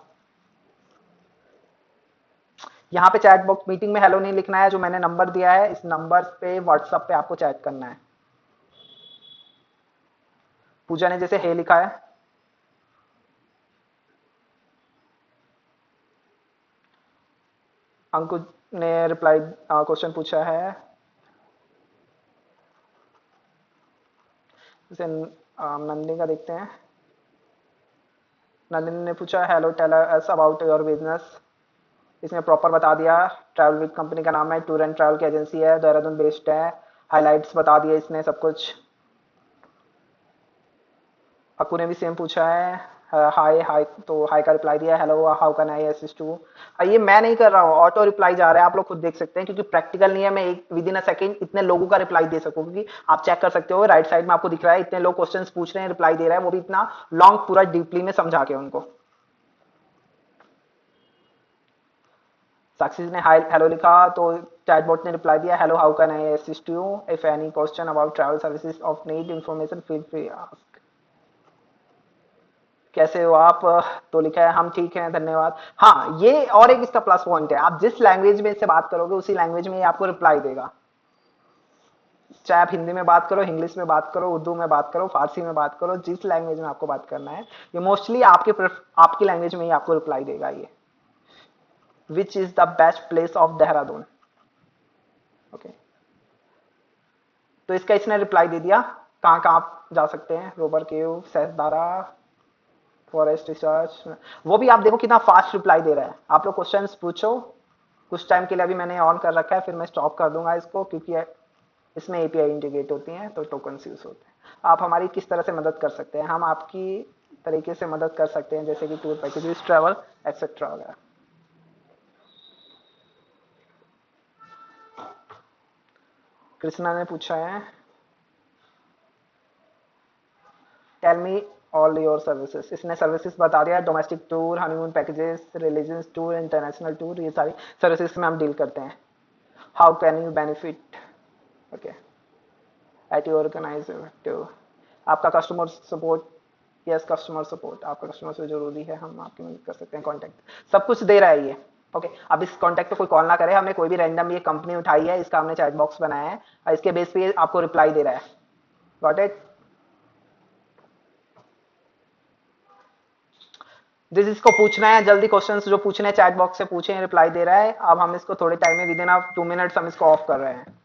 [SPEAKER 1] यहाँ पे चैट बॉक्स मीटिंग में हेलो नहीं लिखना है, जो मैंने नंबर दिया है इस नंबर पे व्हाट्सएप पे आपको चैट करना है। पूजा ने जैसे हे लिखा है, अंकुर ने रिप्लाई क्वेश्चन पूछा है, जैसे नंदिनी का देखते हैं। नंदिनी ने पूछा hello, tell us about your business. इसने प्रॉपर बता दिया, ट्रैवल विद कंपनी का नाम है, टूर एंड ट्रैवल की एजेंसी है, देहरादून बेस्ड है, हाइलाइट्स बता दिए इसने सब कुछ। अकू ने भी सेम पूछा है, हाय हाय, तो हाय का रिप्लाई दिया, hello how can I assist you. ये मैं नहीं कर रहा हूँ, ऑटो रिप्लाई जा रहा है, आप लोग खुद देख सकते हैं, क्योंकि प्रैक्टिकल नहीं है मैं एक विद इन अ सेकंड इतने लोगों का रिप्लाई दे सकूँ, क्योंकि आप चेक कर सकते हो राइट साइड में आपको दिख रहा है इतने लोग क्वेश्चन पूछ रहे हैं, रिप्लाई दे रहा है, वो भी इतना लॉन्ग पूरा डीपली में समझा के उनको। साक्षी ने हाय हेलो लिखा, तो चैटबॉट ने रिप्लाई दिया, hello how can I assist you, if any question about travel services of need information feel free ask. कैसे हो आप, तो लिखा है हम ठीक हैं धन्यवाद। हाँ, ये और एक इसका प्लस पॉइंट है, आप जिस लैंग्वेज में इससे बात करोगे उसी लैंग्वेज में ये आपको रिप्लाई देगा। चाहे आप हिंदी में बात करो, इंग्लिश में बात करो, उर्दू में बात करो, फारसी में बात करो, जिस लैंग्वेज में आपको बात करना है ये मोस्टली आपकी लैंग्वेज में ही आपको रिप्लाई देगा ये। Which is the best place of Dehradun. Okay, तो इसका इसने रिप्लाई दे दिया, कहाँ कहाँ आप जा सकते हैं, रोबर केव, सैसदारा, फॉरेस्ट रिसर्च। वो भी आप देखो कितना फास्ट रिप्लाई दे रहा है। आप लोग क्वेश्चंस पूछो, कुछ टाइम के लिए अभी मैंने ऑन कर रखा है, फिर मैं स्टॉप कर दूंगा इसको, क्योंकि इसमें एपीआई इंटीग्रेट होती हैं तो टोकन्स यूज होते हैं। आप हमारी किस तरह से मदद कर सकते हैं, हम आपकी तरीके से मदद कर सकते हैं, जैसे कि टूर पैकेजेस, ट्रैवल एक्सेट्रा वगैरह। कृष्णा ने पूछा है, tell me all your services. इसने सर्विसेज बता दिया, domestic tour, honeymoon packages, religious tour, international tour, ये सारी सर्विसेज में हम डील करते हैं। How can you benefit, okay, at you organise आपका customer support, yes customer support, आपका कस्टमर से जरूरी है, हम आपकी मदद कर सकते हैं, कॉन्टैक्ट सब कुछ दे रहा है ये। ओके, अब इस कॉन्टैक्ट पे कोई कॉल ना करे, हमने कोई भी रैंडम ये कंपनी उठाई है, इसका हमने चैट बॉक्स बनाया है और इसके बेस पे आपको रिप्लाई दे रहा है। Got it? जिस इसको पूछना है जल्दी क्वेश्चंस जो पूछने हैं चैट बॉक्स से पूछे, रिप्लाई दे रहा है। अब हम इसको थोड़े टाइम में विद इन 2 मिनट्स हम इसको ऑफ कर रहे हैं।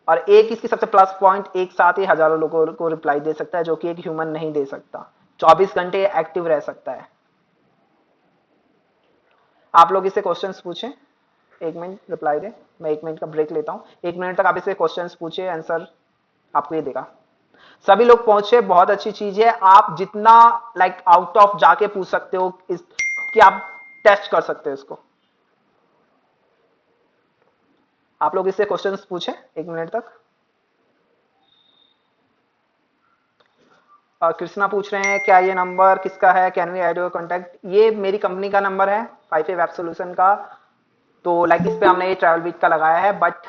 [SPEAKER 1] और एक इसकी सबसे प्लस पॉइंट, एक साथ ही हजारों लोगों को रिप्लाई दे सकता है, जो कि एक ह्यूमन नहीं दे सकता। 24 घंटे एक्टिव रह सकता है। आप लोग इससे क्वेश्चंस पूछें, 1 मिनट रिप्लाई दे, मैं 1 मिनट का ब्रेक लेता हूं। 1 मिनट तक आप इससे क्वेश्चंस पूछे, आंसर आपको ये देगा। सभी लोग पहुंचे, बहुत अच्छी चीज है। आप जितना लाइक आउट ऑफ जाके पूछ सकते हो इस कि आप टेस्ट कर सकते हो इसको। आप लोग इससे क्वेश्चंस पूछे 1 मिनट तक। कृष्णा पूछ रहे हैं क्या ये नंबर किसका है, can we add your contact. ये मेरी कंपनी का नंबर है, 5A वेब सोल्यूशन का। तो लाइक इस पे हमने ये ट्रैवल वीक का लगाया है, बट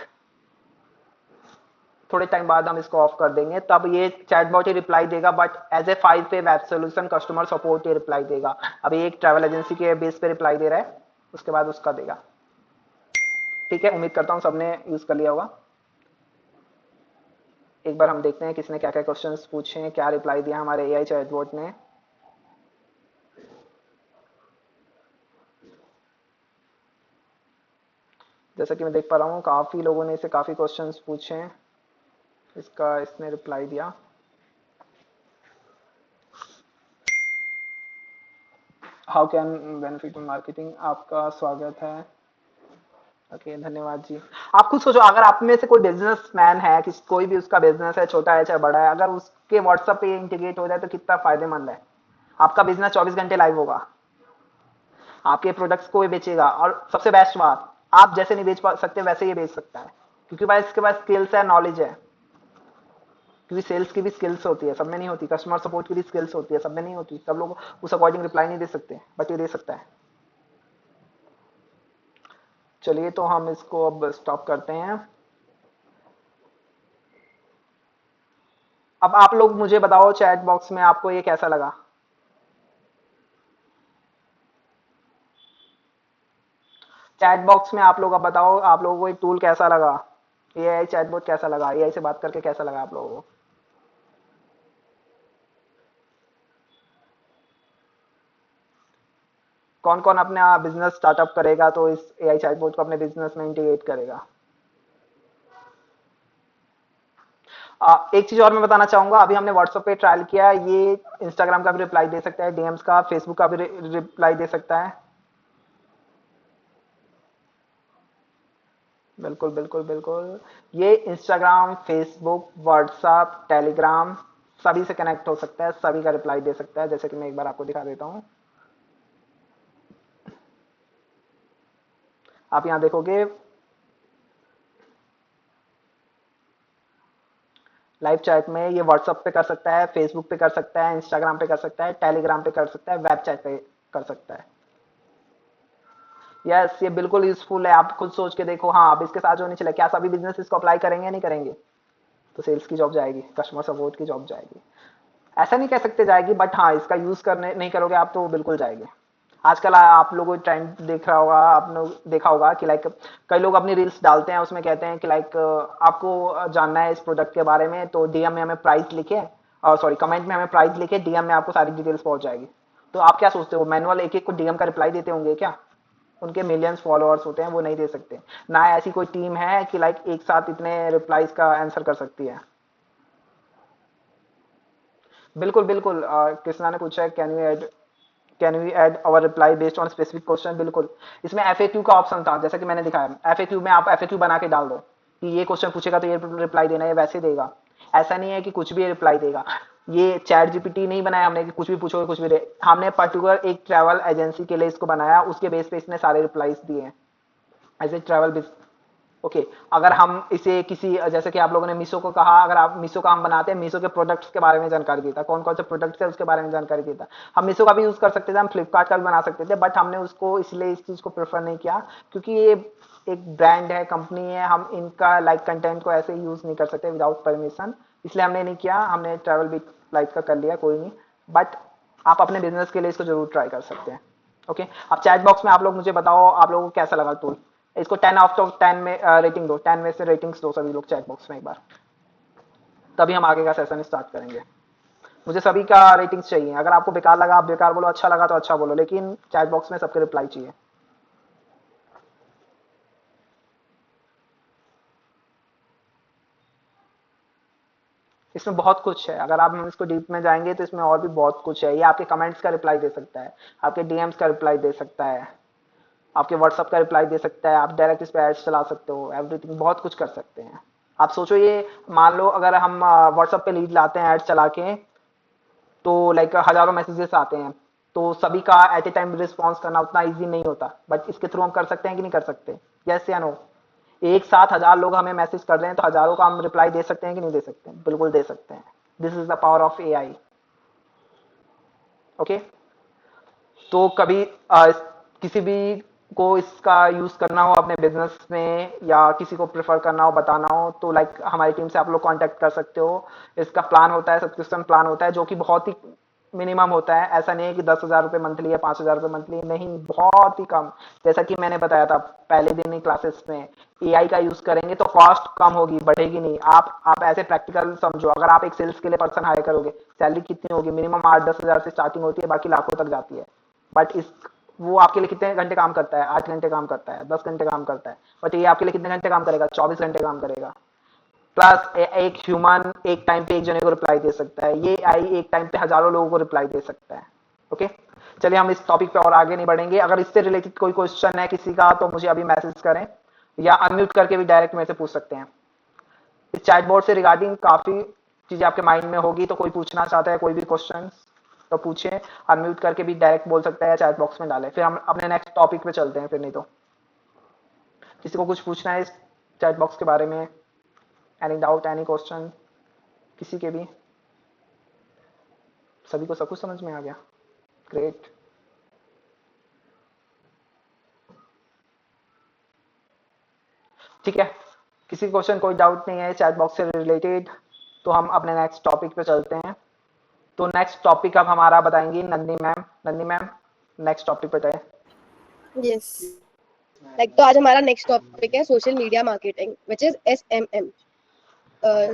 [SPEAKER 1] थोड़े टाइम बाद हम इसको ऑफ कर देंगे, तब ये चैटबॉट ही रिप्लाई देगा, but as a 5A web solution customer support ये रिप्लाई देगा। अभी एक ट्रैवल एजेंसी के बेस पे रिप्लाई दे रहा है, उसके बाद उसका देगा। ठीक है, उम्मीद करता हूं सबने यूज कर लिया होगा। एक बार हम देखते हैं किसने क्या क्या क्वेश्चंस पूछे हैं, क्या रिप्लाई दिया हमारे एआई चैटबॉट ने। जैसा कि मैं देख पा रहा हूँ काफी लोगों ने इसे काफी क्वेश्चंस पूछे हैं, इसका इसने रिप्लाई दिया। How can benefit in marketing, आपका स्वागत है। ओके, धन्यवाद जी। आप खुद सोचो, अगर आप में से कोई बिजनेसमैन है, किसी कोई भी उसका बिजनेस है, छोटा है चाहे बड़ा है, अगर उसके व्हाट्सएप पे इंटीग्रेट हो जाए तो कितना फायदेमंद है। आपका बिजनेस 24 घंटे लाइव होगा, आपके प्रोडक्ट्स को ये बेचेगा, और सबसे बेस्ट बात, आप जैसे नहीं बेच सकते वैसे ये बेच सकता है, क्योंकि भाई इसके पास स्किल्स है, नॉलेज है। क्योंकि सेल्स की भी स्किल्स होती है, सब में नहीं होती। कस्टमर सपोर्ट की भी स्किल्स होती है, सब में नहीं होती। सब लोग उस अकॉर्डिंग रिप्लाई नहीं दे सकते, बट ये दे सकता है। चलिए, तो हम इसको अब स्टॉप करते हैं। अब आप लोग मुझे बताओ चैट बॉक्स में आपको ये कैसा लगा। चैट बॉक्स में आप लोग अब बताओ, आप लोगों को ये टूल कैसा लगा, एआई चैटबॉट कैसा लगा, एआई से बात करके कैसा लगा आप लोगों को। कौन कौन अपना बिजनेस स्टार्टअप करेगा तो इस एआई चैटबॉट को अपने बिजनेस में इंटीग्रेट करेगा। एक चीज और मैं बताना चाहूंगा, अभी हमने व्हाट्सएप पे ट्रायल किया, ये इंस्टाग्राम का भी रिप्लाई दे सकता है, डीएम्स का, फेसबुक का भी रिप्लाई दे सकता है। बिल्कुल बिल्कुल बिल्कुल। ये इंस्टाग्राम, फेसबुक, व्हाट्सएप, टेलीग्राम, सभी से कनेक्ट हो सकता है, सभी का रिप्लाई दे सकता है। जैसे कि मैं एक बार आपको दिखा देता हूँ। आप यहाँ देखोगे, लाइव चैट में ये व्हाट्सएप पे कर सकता है, फेसबुक पे कर सकता है, इंस्टाग्राम पे कर सकता है, टेलीग्राम पे कर सकता है, वेब चैट पे कर सकता है। यस, ये बिल्कुल यूजफुल है। आप खुद सोच के देखो, हाँ, अब इसके साथ जो नहीं चला, क्या सभी बिजनेस इसको अप्लाई करेंगे या नहीं करेंगे। तो सेल्स की जॉब जाएगी, कस्टमर सपोर्ट की जॉब जाएगी। ऐसा नहीं कह सकते जाएगी, बट हाँ, इसका यूज करने नहीं करोगे आप तो बिल्कुल जाएगी। आजकल आप लोगों ट्रेंड देख रहा होगा, आपने देखा होगा कि लाइक कई लोग अपनी रील्स डालते हैं, उसमें कहते हैं कि लाइक आपको जानना है इस प्रोडक्ट के बारे में तो डीएम में हमें प्राइस लिखे, और सॉरी, कमेंट में हमें प्राइस लिखे, डीएम में आपको सारी डिटेल्स पहुंच जाएगी। तो आप क्या सोचते हो, मैनुअल एक एक को डीएम का रिप्लाई देते होंगे क्या। उनके मिलियंस फॉलोअर्स होते हैं, वो नहीं दे सकते ना। ऐसी कोई टीम है कि लाइक एक साथ इतने रिप्लाईज का आंसर कर सकती है। बिल्कुल बिल्कुल। कृष्णा ने पूछा है, can we add our reply based on specific question. बिल्कुल, इसमें एफएक्यू का ऑप्शन था, जैसा कि मैंने दिखाया। एफएक्यू में आप एफएक्यू बना के डाल दो कि ये क्वेश्चन पूछेगा तो ये रिप्लाई देना है, वैसे देगा। ऐसा नहीं है कि कुछ भी रिप्लाई देगा। ये चैट जीपीटी नहीं बनाया हमने कि कुछ भी पूछोगे कुछ भी दे। हमने पर्टिकुलर एक ट्रैवल एजेंसी के लिए इसको बनाया, उसके बेस पे इसने सारे रिप्लाईज दिए हैं एज ए ट्रैवल। ओके, अगर हम इसे किसी, जैसे कि आप लोगों ने मीशो को कहा, अगर आप मीशो का हम बनाते हैं, मीशो के प्रोडक्ट्स के बारे में जानकारी देता, कौन कौन से प्रोडक्ट्स है उसके बारे में जानकारी देता। हम मीशो का भी यूज कर सकते थे, हम फ्लिपकार्ट का भी बना सकते थे, बट हमने उसको इसलिए इस चीज को प्रेफर नहीं किया क्योंकि ये एक ब्रांड है, कंपनी है, हम इनका लाइक कंटेंट को ऐसे यूज नहीं कर सकते विदाउट परमिशन। इसलिए हमने नहीं किया, हमने ट्रैवल भी लाइक का कर लिया, कोई नहीं। बट आप अपने बिजनेस के लिए इसको जरूर ट्राई कर सकते हैं। ओके, अब चैट बॉक्स में आप लोग मुझे बताओ, आप लोगों को कैसा लगा टूल। इसको 10 आउट ऑफ 10 में रेटिंग दो, 10 में से रेटिंग्स दो सभी लोग चैट बॉक्स में एक बार, तभी हम आगे का सेशन स्टार्ट करेंगे। मुझे सभी का रेटिंग्स चाहिए। अगर आपको बेकार लगा आप बेकार बोलो, अच्छा लगा तो अच्छा बोलो, लेकिन चैट बॉक्स में सबके रिप्लाई चाहिए। इसमें बहुत कुछ है, अगर आप हम इसको डीप में जाएंगे तो इसमें और भी बहुत कुछ है। ये आपके कमेंट्स का रिप्लाई दे सकता है, आपके डीएम्स का रिप्लाई दे सकता है, आपके व्हाट्सएप का रिप्लाई दे सकता है, आप डायरेक्ट इस पे एड्स चला सकते हो, एवरीथिंग, बहुत कुछ कर सकते हैं। आप सोचो, ये मान लो अगर हम व्हाट्सएप पे लीड लाते हैं एड्स चला के, तो लाइक हजारों मैसेजेस आते हैं, तो सभी का एट ए टाइम रिस्पॉन्स करना उतना इजी नहीं होता, बट इसके थ्रू हम कर सकते हैं कि नहीं कर सकते। यस या नो। एक साथ 1000 लोग हमें मैसेज कर रहे हैं, तो हजारों का हम रिप्लाई दे सकते हैं कि नहीं दे सकते, बिल्कुल दे सकते हैं। This is the power of AI. Okay, तो कभी किसी भी को इसका यूज करना हो अपने बिजनेस में, या किसी को प्रेफर करना हो, बताना हो, तो लाइक हमारी टीम से आप लोग कांटेक्ट कर सकते हो। इसका प्लान होता है, सब्सक्रिप्शन प्लान होता है, जो कि बहुत ही मिनिमम होता है। ऐसा नहीं है कि 10,000 रुपये मंथली या 5,000 रुपये मंथली, नहीं, बहुत ही कम। जैसा कि मैंने बताया था पहले दिन ही क्लासेस में, एआई का यूज करेंगे तो कॉस्ट कम होगी, बढ़ेगी नहीं। आप ऐसे प्रैक्टिकल समझो, अगर आप एक सेल्स के लिए पर्सन हायर करोगे, सैलरी कितनी होगी, मिनिमम 8-10 हज़ार से स्टार्टिंग होती है, बाकी लाखों तक जाती है। बट इस वो आपके लिए कितने घंटे काम करता है, 8 घंटे काम करता है, 10 घंटे काम करता है। बट ये आपके लिए कितने घंटे काम करेगा, 24 घंटे काम करेगा। प्लस एक ह्यूमन एक टाइम पे एक जने को रिप्लाई दे सकता है, ये आई एक टाइम पे हजारों लोगों को रिप्लाई दे सकता है। ओके, चलिए हम इस टॉपिक पे और आगे नहीं बढ़ेंगे। अगर इससे रिलेटेड कोई क्वेश्चन है किसी का तो मुझे अभी मैसेज करें, या अनम्यूट करके भी डायरेक्ट मेरे से पूछ सकते हैं। इस चैटबॉट से रिगार्डिंग काफी चीजें आपके माइंड में होगी, तो कोई पूछना चाहता है कोई भी क्वेश्चन तो पूछे, अनम्यूट करके भी डायरेक्ट बोल सकता है या चैट बॉक्स में डाले। फिर हम अपने नेक्स्ट टॉपिक पे चलते हैं। फिर नहीं तो किसी को कुछ पूछना है इस चैट बॉक्स के बारे में, एनी डाउट एनी क्वेश्चन किसी के भी? सभी को सब कुछ समझ में आ गया? ग्रेट। ठीक है, किसी क्वेश्चन कोई डाउट नहीं है चैट बॉक्स से रिलेटेड, तो हम अपने नेक्स्ट टॉपिक पे चलते हैं। तो नेक्स्ट टॉपिक अब हमारा बताएंगी Nandini ma'am. Nandini ma'am next topic बताए।
[SPEAKER 3] यस लाइक तो आज हमारा नेक्स्ट टॉपिक है social media marketing which is SMM।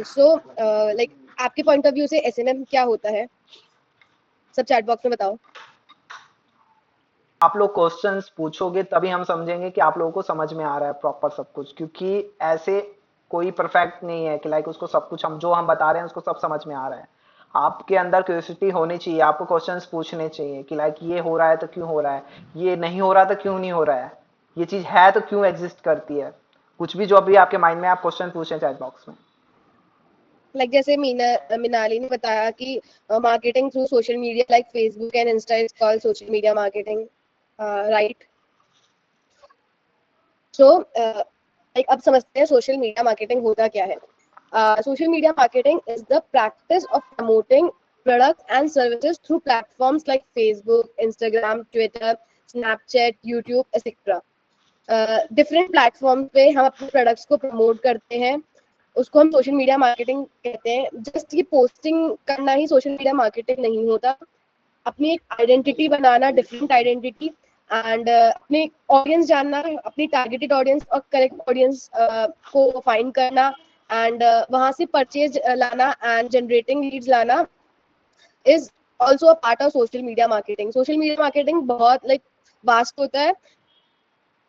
[SPEAKER 3] So like आपके पॉइंट ऑफ व्यू से SMM क्या होता है, सब चैट बॉक्स में बताओ।
[SPEAKER 1] आप लोग क्वेश्चंस पूछोगे तभी हम समझेंगे कि आप लोगों को समझ में आ रहा है प्रॉपर सब कुछ, क्योंकि ऐसे कोई परफेक्ट नहीं है कि लाइक उसको सब कुछ हम जो हम बता रहे हैं उसको सब समझ में आ रहा है। आपके अंदर क्यूरियोसिटी होनी चाहिए, आपको क्वेश्चंस पूछने चाहिए कि लाइक ये हो रहा है तो क्यों हो रहा है, ये नहीं हो रहा तो क्यों नहीं हो रहा है, ये चीज है तो क्यों एग्जिस्ट करती है। कुछ भी जो भी आपके माइंड में आप क्वेश्चन पूछें चैट बॉक्स में।
[SPEAKER 3] लाइक जैसे मिनाली ने बताया कि marketing through social media like Facebook and Insta is called social media marketing, right. So like अब समझते हैं सोशल मीडिया मार्केटिंग होता क्या है। Social media marketing is the practice of promoting products and services through platforms like Facebook, Instagram, Twitter, Snapchat, YouTube, etc. Different platform पे हम अपने प्रोडक्ट्स को प्रमोट करते हैं, उसको हम सोशल मीडिया मार्केटिंग कहते हैं। जस्ट ये पोस्टिंग करना ही सोशल मीडिया मार्केटिंग नहीं होता, अपनी एक आइडेंटिटी बनाना, डिफरेंट आइडेंटिटी एंड अपने ऑडियंस जानना, अपनी टारगेटेड ऑडियंस और करेक्ट ऑडियंस को फाइंड करना एंड वहां से परचेज लाना एंड जनरेटिंग लीड्स लाना is also a part of social media marketing. Social media marketing बहुत लाइक वास्ट होता है,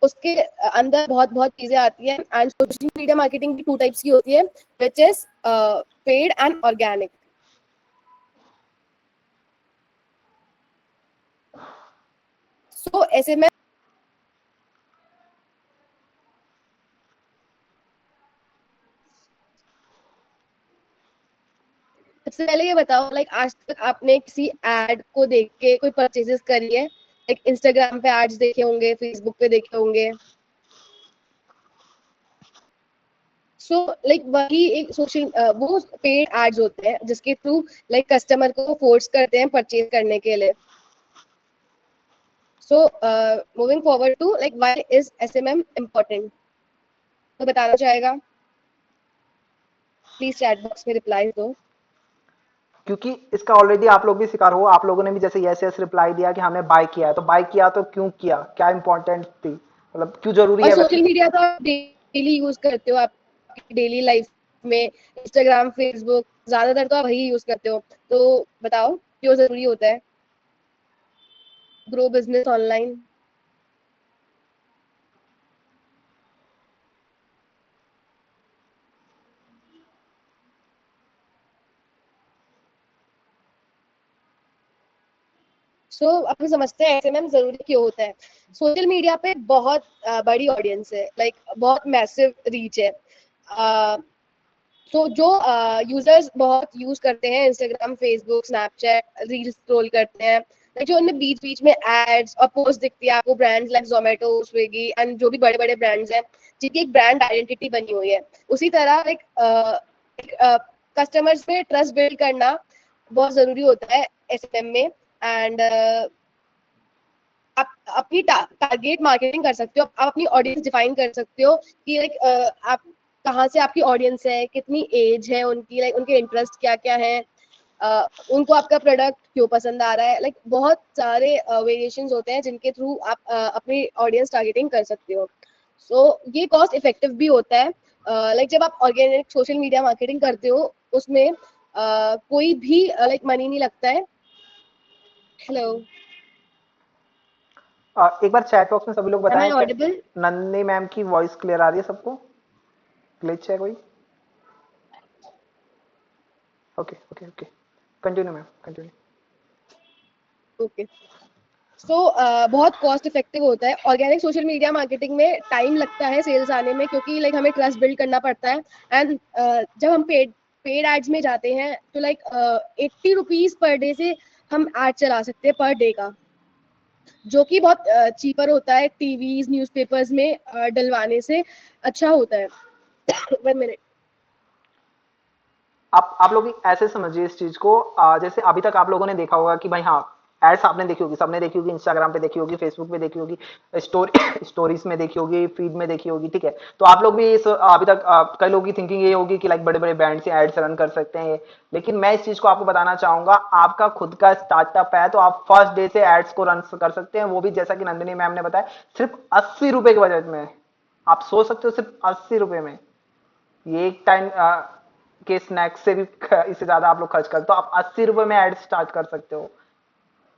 [SPEAKER 3] उसके अंदर बहुत बहुत चीजें आती हैं एंड सोशल मीडिया मार्केटिंग भी टू टाइप्स की होती है which is paid and organic. So ऐसे में सबसे पहले ये बताओ लाइक आज तक आपने किसी एड को देख के कोई परचेजेस करी है? लाइक इंस्टाग्राम पे एड्स देखे होंगे, फेसबुक पे देखे होंगे। सो लाइक वही एक सोशल वो पेड एड्स होते हैं जिसके थ्रू लाइक कस्टमर को फोर्स करते हैं परचेज करने के लिए। So moving forward to like why is SMM important, तो बताना चाहेगा? प्लीज चैट बॉक्स में रिप्लाई दो।
[SPEAKER 1] क्योंकि इसका ऑलरेडी आप लोग भी शिकार हो, आप लोगों ने भी जैसे यस यस रिप्लाई दिया कि हमने बाय किया है, तो बाय किया तो क्यों किया, क्या इंपॉर्टेंट थी, मतलब क्यों जरूरी
[SPEAKER 3] और
[SPEAKER 1] है
[SPEAKER 3] सोशल मीडिया तो आप डेली यूज करते हो, आपकी डेली लाइफ में इंस्टाग्राम, फेसबुक ज्यादातर तो आप वही यूज करते हो, तो बताओ क्यों जरूरी होता है ग्रो बिजनेस ऑनलाइन? सो अब हम समझते हैं SMM जरूरी क्यों होता है। सोशल मीडिया पे बहुत बड़ी ऑडियंस है, लाइक बहुत मैसिव रीच है। तो जो यूजर्स बहुत यूज करते हैं Instagram, Facebook, Snapchat, reel scroll करते हैं, जो उनमें बीच बीच में एड्स और पोस्ट दिखती है आपको, brands like Zomato, Swiggy and जो भी बड़े बड़े ब्रांड्स हैं जिनकी एक ब्रांड आइडेंटिटी बनी हुई है, उसी तरह लाइक कस्टमर्स पे ट्रस्ट बिल्ड करना बहुत जरूरी होता है SMM में। एंड आप अपनी टारगेट मार्केटिंग कर सकते हो, आप अपनी ऑडियंस डिफाइन कर सकते हो कि लाइक आप कहाँ से आपकी ऑडियंस है, कितनी एज है उनकी, लाइक उनके इंटरेस्ट क्या क्या है, उनको आपका प्रोडक्ट क्यों पसंद आ रहा है। लाइक बहुत सारे वेरिएशंस होते हैं जिनके थ्रू आप अपनी ऑडियंस टारगेटिंग कर सकते हो। सो ये कॉस्ट इफेक्टिव भी होता है। लाइक जब आप ऑर्गेनिक सोशल मीडिया मार्केटिंग करते हो उसमें कोई भी लाइक मनी नहीं लगता है। हेलो,
[SPEAKER 1] एक बार चैट बॉक्स में सभी लोग
[SPEAKER 3] एम
[SPEAKER 1] बताएं
[SPEAKER 3] आई
[SPEAKER 1] क्या
[SPEAKER 3] ऑडिबल?
[SPEAKER 1] नन्ही मैम की वॉइस क्लियर आ रही है सबको? ग्लिच है कोई? Okay okay okay, continue ma'am continue.
[SPEAKER 3] Okay so बहुत कॉस्ट इफेक्टिव होता है। ऑर्गेनिक सोशल मीडिया मार्केटिंग में टाइम लगता है सेल्स आने में, क्योंकि लाइक हमें ट्रस्ट बिल्ड करना पड़ता है। एंड जब हम पेड एड्स में जाते हैं तो लाइक 80 रुपीज पर डे से हम एड चला सकते हैं पर डे का, जो कि बहुत चीपर होता है टीवीज न्यूज़पेपर्स में डलवाने से अच्छा होता है। 1 मिनट।
[SPEAKER 1] आप लोग ऐसे समझिए इस चीज को, जैसे अभी तक आप लोगों ने देखा होगा कि भाई हाँ, एड्स आपने देखी होगी, सबने देखी होगी, इंस्टाग्राम पे देखी होगी, फेसबुक पे देखी होगी, स्टोरीज में देखी होगी, फीड में देखी होगी, ठीक है। तो आप लोग भी अभी तक कई लोगों की थिंकिंग ये होगी कि लाइक बड़े बड़े ब्रांड से एड्स रन कर सकते हैं, लेकिन मैं इस चीज को आपको बताना चाहूंगा, आपका खुद का स्टार्टअप है तो आप फर्स्ट डे से एड्स को रन कर सकते हैं, वो भी जैसा कि नंदिनी मैम ने बताया, सिर्फ 80 रुपए के बजट में। आप सोच सकते हो, सिर्फ 80 रुपए में ये एक टाइम के स्नैक्स से भी इससे ज्यादा आप लोग खर्च करते हो, आप 80 रुपए में एड स्टार्ट कर सकते हो।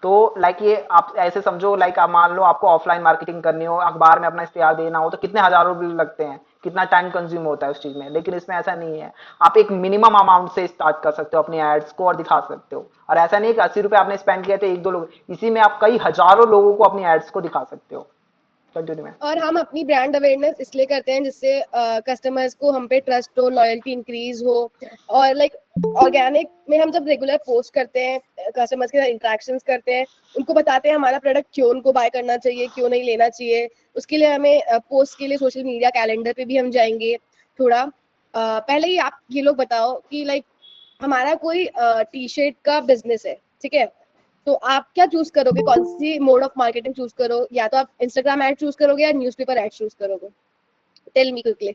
[SPEAKER 1] तो लाइक ये आप ऐसे समझो, लाइक आप मान लो आपको ऑफलाइन मार्केटिंग करनी हो, अखबार में अपना इश्तेहार देना हो, तो कितने हजारों रुपए लगते हैं, कितना टाइम कंज्यूम होता है उस चीज में, लेकिन इसमें ऐसा नहीं है। आप एक मिनिमम अमाउंट से स्टार्ट कर सकते हो अपनी एड्स को और दिखा सकते हो, और ऐसा नहीं है कि 80 रुपए आपने स्पेंड किया तो एक दो लोग, इसी में आप कई हजारों लोगों को अपनी एड्स को दिखा सकते हो। कंटिन्यू में
[SPEAKER 3] और हम अपनी ब्रांड अवेयरनेस इसलिए करते हैं जिससे कस्टमर्स को हम पे ट्रस्ट हो, लॉयल्टी इंक्रीज हो। और लाइक ऑर्गेनिक में हम जब रेगुलर पोस्ट करते हैं, कस्टमर्स के साथ इंटरेक्शंस करते हैं, उनको बताते हैं हमारा प्रोडक्ट क्यों उनको बाय करना चाहिए, क्यों नहीं लेना चाहिए। उसके लिए हमें पोस्ट के लिए सोशल मीडिया कैलेंडर पे भी हम जाएंगे थोड़ा। पहले ही आप ये लोग बताओ कि लाइक हमारा कोई टी शर्ट का बिजनेस है, ठीक है, तो आप क्या चूज करोगे, कौन सी मोड ऑफ मार्केटिंग चूज करो? या तो आप इंस्टाग्राम एड चूज करोगे या न्यूज़पेपर एड चूज करोगे? Tell me quickly.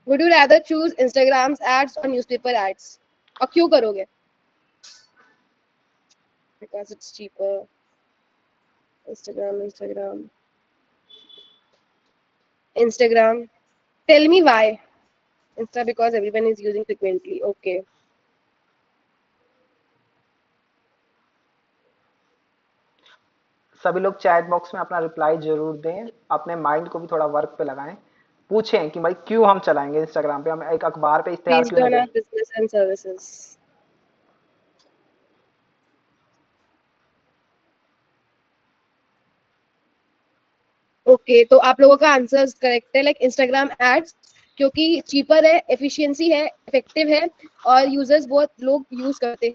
[SPEAKER 3] Would you rather choose Instagram ads और न्यूज़पेपर एड्स, और क्यों करोगे? Because it's cheaper. Instagram Instagram. Tell me why. Insta because everyone is using frequently. Okay.
[SPEAKER 1] सभी लोग चैट बॉक्स में अपना रिप्लाई जरूर दें, अपने माइंड को भी थोड़ा वर्क पे लगाएं, पूछें कि भाई क्यों हम चलाएंगे इंस्टाग्राम पे, हम एक अखबार पे इश्तेहार
[SPEAKER 3] बेस्ड
[SPEAKER 1] क्यों नहीं
[SPEAKER 3] ऑन
[SPEAKER 1] दें।
[SPEAKER 3] Our business and services. Okay, तो आप लोगों का आंसर करेक्ट है, लाइक इंस्टाग्राम एड्स, क्योंकि चीपर है, एफिशिएंसी है, इफेक्टिव है, और यूजर्स बहुत लोग यूज करते हैं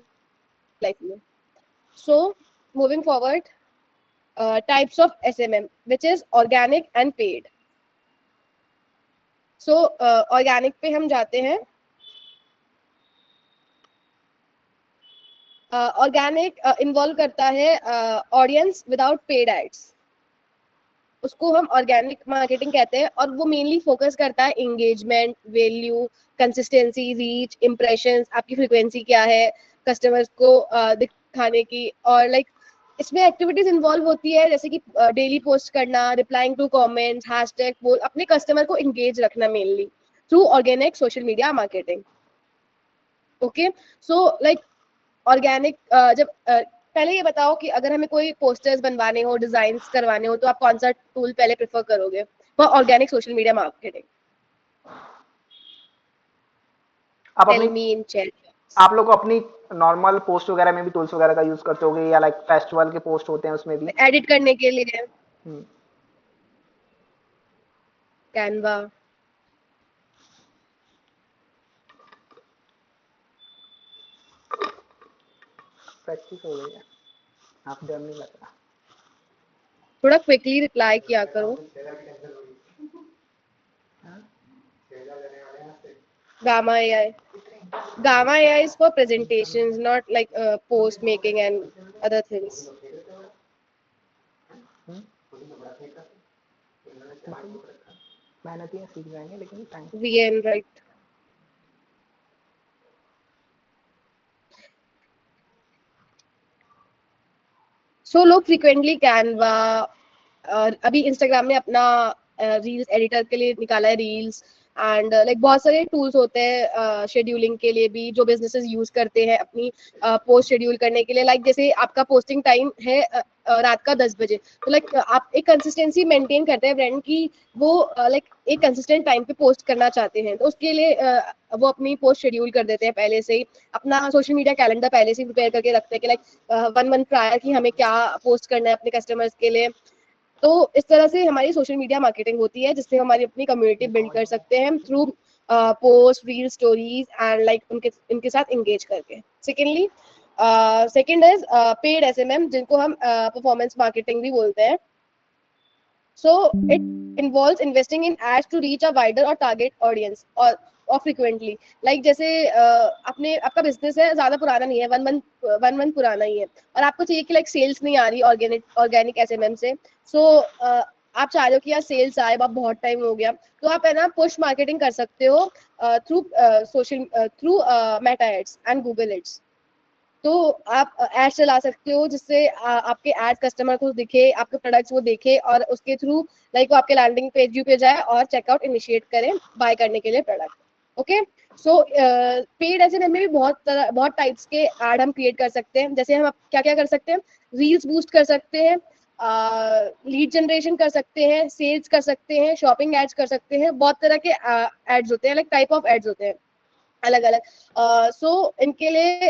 [SPEAKER 3] लाइफ में। सो moving forward, types of SMM which is organic and paid. So organic पे हम जाते हैं। ऑर्गेनिक इन्वॉल्व करता है ऑडियंस विदाउट पेड एड्स, उसको हम ऑर्गेनिक मार्केटिंग कहते हैं, और वो मेनली फोकस करता है engagement, value, consistency, reach, impressions, आपकी फ्रीक्वेंसी क्या है कस्टमर्स को दिखाने की। और लाइक इसमें एक्टिविटीज इन्वॉल्व होती है जैसे कि डेली पोस्ट करना, रिप्लाइंग टू कमेंट्स, हैशटैग, वो अपने कस्टमर को एंगेज रखना mainly through organic social media marketing. Okay, so like organic जब पहले ये बताओ कि अगर हमें कोई पोस्टर्स बनवाने हो, डिजाइन्स करवाने हो, तो आप कौन सा टूल पहले प्रेफर करोगे for organic social media marketing?
[SPEAKER 1] आप
[SPEAKER 3] टेल
[SPEAKER 1] अपनी
[SPEAKER 3] मी इन चैट।
[SPEAKER 1] आप लोग अपनी नॉर्मल पोस्ट वगैरह में भी टूल्स वगैरह का यूज करते होगे, या लाइक फेस्टिवल के पोस्ट होते हैं उसमें भी।
[SPEAKER 3] एडिट करने के लिए
[SPEAKER 1] हम्म,
[SPEAKER 3] कैनवा।
[SPEAKER 1] प्रैक्टिस हो गई है, आप डर नहीं लग रहा।
[SPEAKER 3] थोड़ा क्विकली रिप्लाई किया करो। Gamma AI, gamma AI is for presentations, not like post making and other things.
[SPEAKER 1] मेहनती हैं, सीख जाएंगे, लेकिन टाइम।
[SPEAKER 3] VN, right? सो लोग फ्रिक्वेंटली कैनवा, अभी इंस्टाग्राम ने अपना रील्स एडिटर के लिए निकाला है रील्स, एंड लाइक बहुत सारे टूल्स होते हैं शेड्यूलिंग के लिए भी, जो बिजनेसेस यूज करते हैं अपनी पोस्ट शेड्यूल करने के लिए। लाइक जैसे आपका पोस्टिंग टाइम है रात का 10 बजे। तो लाइक आप एक कंसिस्टेंसी मेंटेन करते हैं ब्रांड की, वो लाइक एक कंसिस्टेंट टाइम पे पोस्ट करना चाहते हैं, तो उसके लिए वो अपनी पोस्ट शेड्यूल कर देते हैं पहले से ही, अपना सोशल मीडिया कैलेंडर पहले से प्रिपेयर करके रखते हैं कि लाइक 1 मंथ प्रायर की हमें क्या पोस्ट करना है अपने कस्टमर्स के लिए। तो इस तरह से हमारी सोशल मीडिया मार्केटिंग होती है, जिससे हमारी अपनी कम्युनिटी बिल्ड कर सकते हैं through post, reel, stories and like उनके साथ एंगेज करके। सेकंड इज पेड एसएमएम, जिनको हम परफॉर्मेंस मार्केटिंग भी बोलते हैं। So it involves investing in ads to reach a wider or target audience or frequently. Like जैसे आपका बिजनेस है, ज्यादा पुराना नहीं है, 1 मंथ पुराना ही है, और आपको चाहिए कि लाइक सेल्स नहीं आ रही ऑर्गेनिक एसएमएम से। सो आप चाह रहे हो कि यार सेल्स आए, अब बहुत टाइम हो गया, तो आप है ना पुश मार्केटिंग कर सकते हो through Meta ads and Google ads. तो आप एड चला सकते हो, जिससे आपके एड कस्टमर को दिखे, आपके प्रोडक्ट्स वो देखे, और उसके थ्रू लाइक वो आपके लैंडिंग पेज व्यू पे जाए और चेकआउट इनिशिएट करें बाय करने के लिए प्रोडक्ट। ओके, सो पेड एसएमएम में भी बहुत टाइप्स के एड हम क्रिएट कर सकते हैं। जैसे हम क्या क्या कर सकते हैं, रील्स बूस्ट कर सकते हैं, लीड जनरेशन कर सकते हैं, सेल्स कर सकते हैं, शॉपिंग एड्स कर सकते हैं, बहुत तरह के एड्स होते हैं, लाइक टाइप ऑफ एड्स होते हैं अलग अलग। सो इनके लिए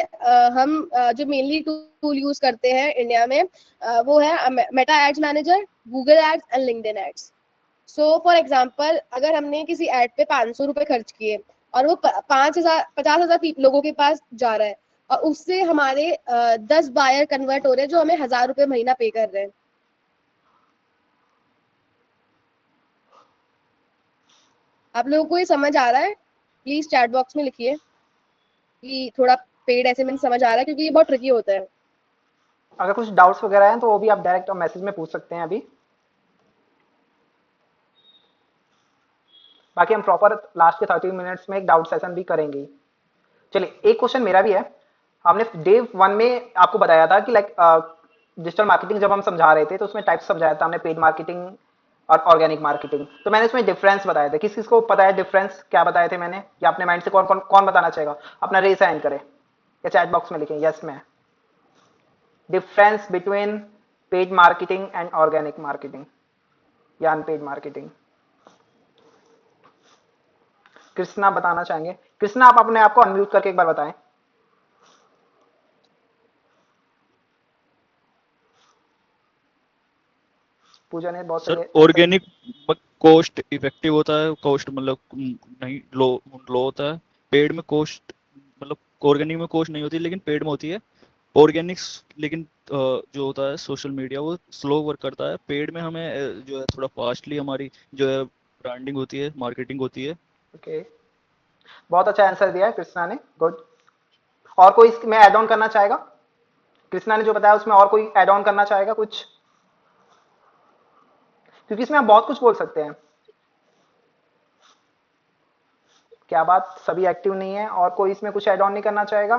[SPEAKER 3] हम जो मेनली टूल यूज करते हैं इंडिया में, वो है Meta ads manager, Google ads and LinkedIn ads. So for example, अगर हमने किसी एड पे 500 रुपए खर्च किए और वो 50,000 लोगों के पास जा रहा है, और उससे हमारे 10 बायर कन्वर्ट हो रहे हैं जो हमें 1,000 रुपए महीना पे कर रहे हैं। आप लोगों को ये समझ आ रहा है? प्लीज चैट बॉक्स में लिखिए कि थोड़ा पेड ऐसे में समझ आ रहा है, क्योंकि ये बहुत ट्रिकी होता है।
[SPEAKER 1] अगर कुछ डाउट्स वगैरह हैं तो वो भी आप डायरेक्ट मैसेज में पूछ सकते हैं अभी। बाकी हम प्रॉपर लास्ट के 30 मिनट्स में एक डाउट सेशन भी करेंगे। चलिए, एक क्वेश्चन मेरा भी है। हमने डे 1 में आपको बताया था कि लाइक डिजिटल मार्केटिंग जब हम समझा रहे थे तो उसमें टाइप्स समझाया था हमने, पेड मार्केटिंग और ऑर्गेनिक मार्केटिंग। तो मैंने उसमें डिफरेंस बताया था। किस किस को पता है डिफरेंस क्या बताए थे मैंने, या अपने माइंड से कौन बताना चाहेगा? अपना रेस हैंड करें या चैट बॉक्स में लिखें यस मैं। Difference between paid marketing and organic marketing या अनपेड मार्केटिंग। कृष्णा बताना चाहेंगे? कृष्णा, आप अपने आप को अनम्यूट करके एक बार बताएं। पूजा ने बहुत
[SPEAKER 4] सर
[SPEAKER 1] सही
[SPEAKER 4] ऑर्गेनिक कॉस्ट इफेक्टिव होता है, कॉस्ट मतलब नहीं लो होता है। पेड में कॉस्ट मतलब ऑर्गेनिक में कॉस्ट नहीं होती लेकिन पेड में होती है। ऑर्गेनिक्स लेकिन जो होता है सोशल मीडिया वो स्लो वर्क करता है। पेड में हमें जो है थोड़ा फास्टली हमारी जो है ब्रांडिंग होती है, मार्केटिंग होती है।
[SPEAKER 1] ओके, बहुत अच्छा आंसर दिया है कृष्णा ने, गुड। और कोई इसमें ऐड ऑन करना चाहेगा? कृष्णा ने जो बताया उसमें और कोई ऐड ऑन करना चाहेगा कुछ? क्योंकि इसमें हम बहुत कुछ बोल सकते हैं। क्या बात, सभी एक्टिव नहीं है? और कोई इसमें कुछ ऐड ऑन नहीं करना चाहेगा?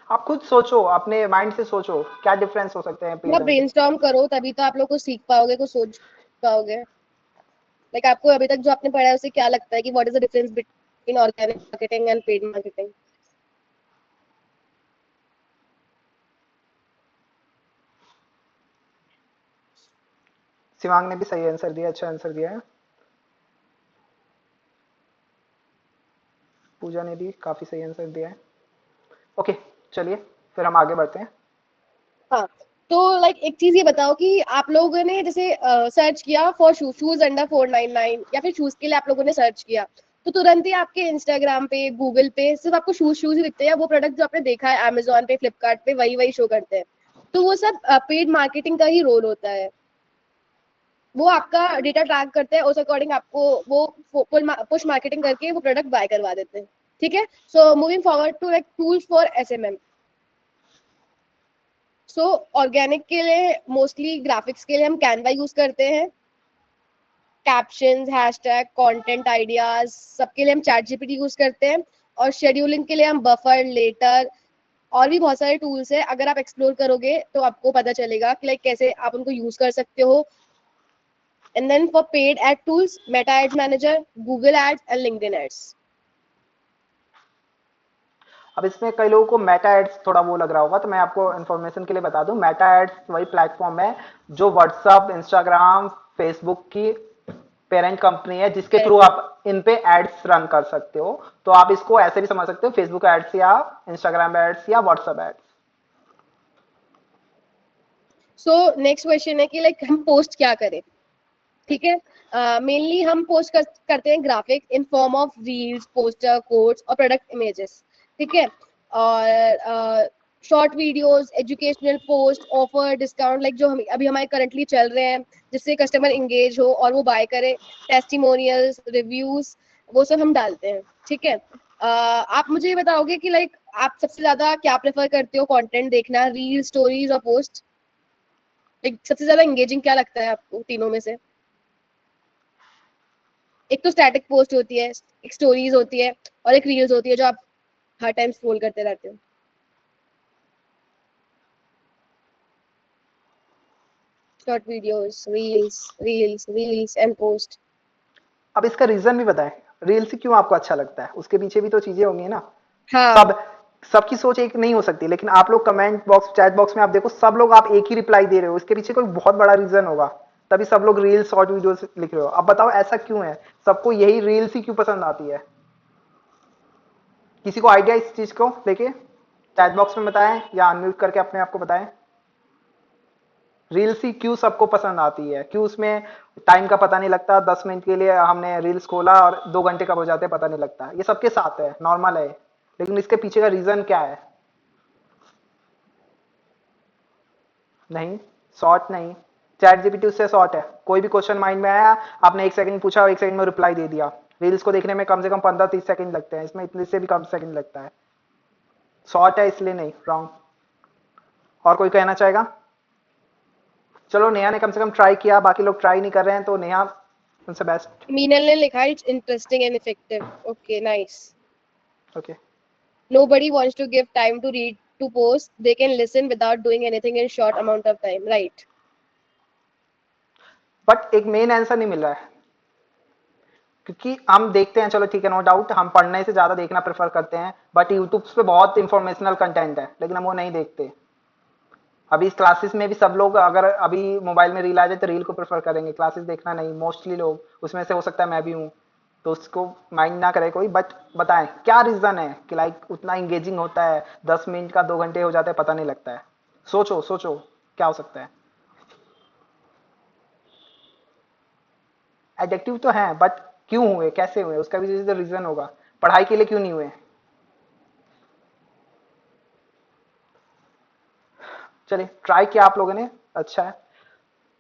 [SPEAKER 1] आप खुद सोचो, अपने माइंड से सोचो क्या डिफरेंस हो सकते हैं पेड
[SPEAKER 3] थोड़ा
[SPEAKER 1] एंड।
[SPEAKER 3] ब्रेनस्टॉर्म करो, तभी तो आप लोग को सीख पाओगे, कुछ सोच पाओगे। लाइक आपको अभी तक जो आपने पढ़ा है उससे क्या लगता है कि what is the difference between organic marketing and paid marketing?
[SPEAKER 1] Shivang ने भी सही आंसर दिया, अच्छा आंसर दिया है। पूजा ने भी काफी सही आंसर दिया है। ओके, चलिए फिर हम आगे बढ़ते हैं।
[SPEAKER 3] हाँ, तो लाइक एक चीज ये बताओ कि आप लोगों ने जैसे सर्च किया फॉर शूज अंडर 499, या फिर शूज के लिए आप लोगों ने सर्च किया, तो तुरंत ही आपके इंस्टाग्राम पे, गूगल पे सिर्फ आपको शूज ही दिखते हैं, वो प्रोडक्ट जो आपने देखा है अमेजोन पे, फ्लिपकार्ट पे, वही वही शो करते हैं। तो वो सब पेड मार्केटिंग का ही रोल होता है। वो आपका डेटा ट्रैक करते हैं, उस अकॉर्डिंग आपको वो पुश मार्केटिंग करके वो प्रोडक्ट बाय करवा देते हैं। ठीक है, so moving forward to like tools for SMM. So organic के लिए मोस्टली ग्राफिक्स के लिए हम कैनवा यूज करते हैं। कैप्शंस, हैशटैग, कंटेंट आइडियाज सबके लिए हम चैट जीपीटी यूज करते हैं। और शेड्यूलिंग के लिए हम बफर, लेटर और भी बहुत सारे टूल्स है। अगर आप एक्सप्लोर करोगे तो आपको पता चलेगा कि लाइक कैसे आप उनको यूज कर सकते हो। And then for paid ad tools, Meta ads manager, Google ads and LinkedIn ads.
[SPEAKER 1] अब इसमें कई लोगों को मेटा एड्स थोड़ा वो लग रहा होगा, तो मैं आपको इन्फॉर्मेशन के लिए बता दूं, मेटा एड्स वही प्लेटफॉर्म है जो व्हाट्सअप, इंस्टाग्राम, फेसबुक की पेरेंट कंपनी है, जिसके थ्रू आप इन पे एड्स रन कर सकते हो। तो आप इसको ऐसे भी समझ सकते हो, फेसबुक एड्स या इंस्टाग्राम एड्स या WhatsApp ads.
[SPEAKER 3] So next question है कि लाइक हम पोस्ट क्या करें, ठीक है। मेनली हम पोस्ट करते हैं graphic in form of reels, poster, codes और प्रोडक्ट इमेजेस, ठीक है। और short videos, educational post, offer, discount, like जो हम अभी हमारे करंटली चल रहे हैं, जिससे कस्टमर इंगेज हो और वो बाय करे, टेस्टिमोनियल्स, रिव्यूज, वो सब हम डालते हैं, ठीक है। आप मुझे ये बताओगे कि लाइक आप सबसे ज्यादा क्या प्रेफर करते हो कंटेंट देखना, रील, स्टोरीज और पोस्ट? लाइक सबसे ज्यादा एंगेजिंग क्या लगता है आपको तीनों में से? एक तो स्टैटिक पोस्ट होती है, एक स्टोरीज होती है और एक रील्स होती है जो आप हर टाइम स्क्रॉल करते रहते हो। Short videos, reels and post.
[SPEAKER 1] अब इसका रीजन भी बताएं, रील्स क्यों आपको अच्छा लगता है, उसके पीछे भी तो चीजें होंगी ना।
[SPEAKER 3] हाँ।
[SPEAKER 1] सब सबकी सोच एक नहीं हो सकती, लेकिन आप लोग कमेंट बॉक्स, चैट बॉक्स में आप देखो, सब लोग आप एक ही रिप्लाई दे रहे हो, इसके पीछे कोई बहुत बड़ा रीजन होगा, तभी सब लोग रील्स, शॉर्ट वीडियोस लिख रहे हो। अब बताओ ऐसा क्यों है, सबको यही रील्स ही क्यों पसंद आती है? किसी को आइडिया इस चीज को लेके चैट बॉक्स में बताएं या अनम्यूट करके अपने आप को बताएं। रील्स ही क्यों सबको पसंद आती है, क्यों उसमें टाइम का पता नहीं लगता, 10 मिनट के लिए हमने रील्स खोला और 2 घंटे कब हो जाते हैं पता नहीं लगता, ये सबके साथ है, नॉर्मल है। लेकिन इसके पीछे का रीजन क्या है? नहीं, शॉर्ट नहीं, चैट जीपीटी उससे शॉर्ट है। कोई भी क्वेश्चन माइंड में आया, आपने 1 सेकंड पूछा और 1 सेकंड में रिप्लाई दे दिया। रील्स को देखने में कम से कम 15-30 सेकंड लगते हैं, इसमें इतने से भी कम सेकंड लगता है। शॉर्ट है इसलिए नहीं, रॉन्ग। और कोई कहना चाहेगा? चलो नेहा ने कम से कम ट्राई किया, बाकी लोग ट्राई नहीं कर रहे हैं, तो नेहा उनसे बेस्ट।
[SPEAKER 3] मीनल ने लिखा है it's interesting and effective. Okay, nice.
[SPEAKER 1] Okay.
[SPEAKER 3] Nobody wants to give time to read, to post. They can listen without doing anything in short amount of time, right?
[SPEAKER 1] But एक मेन आंसर नहीं मिल रहा है, क्योंकि हम देखते हैं, चलो ठीक है, नो डाउट हम पढ़ने से ज्यादा देखना प्रेफर करते हैं, बट यूट्यूब पे बहुत इंफॉर्मेशनल कंटेंट है, लेकिन हम वो नहीं देखते। अभी इस क्लासेस में भी सब लोग अगर अभी मोबाइल में रील आ जाए तो रील को प्रेफर करेंगे, क्लासेस देखना नहीं, मोस्टली लोग, उसमें से हो सकता है मैं भी हूँ, तो उसको माइंड ना करे कोई। बट बताएं क्या रीजन है कि लाइक उतना इंगेजिंग होता है, 10 मिनट का 2 घंटे हो जाते हैं पता नहीं लगता है। सोचो सोचो क्या हो सकता है। एडिक्टिव तो है, बट क्यों हुए, कैसे हुए, उसका भी रीजन होगा। पढ़ाई के लिए क्यों नहीं हुए? चलिए ट्राई किया आप लोगों ने, अच्छा है।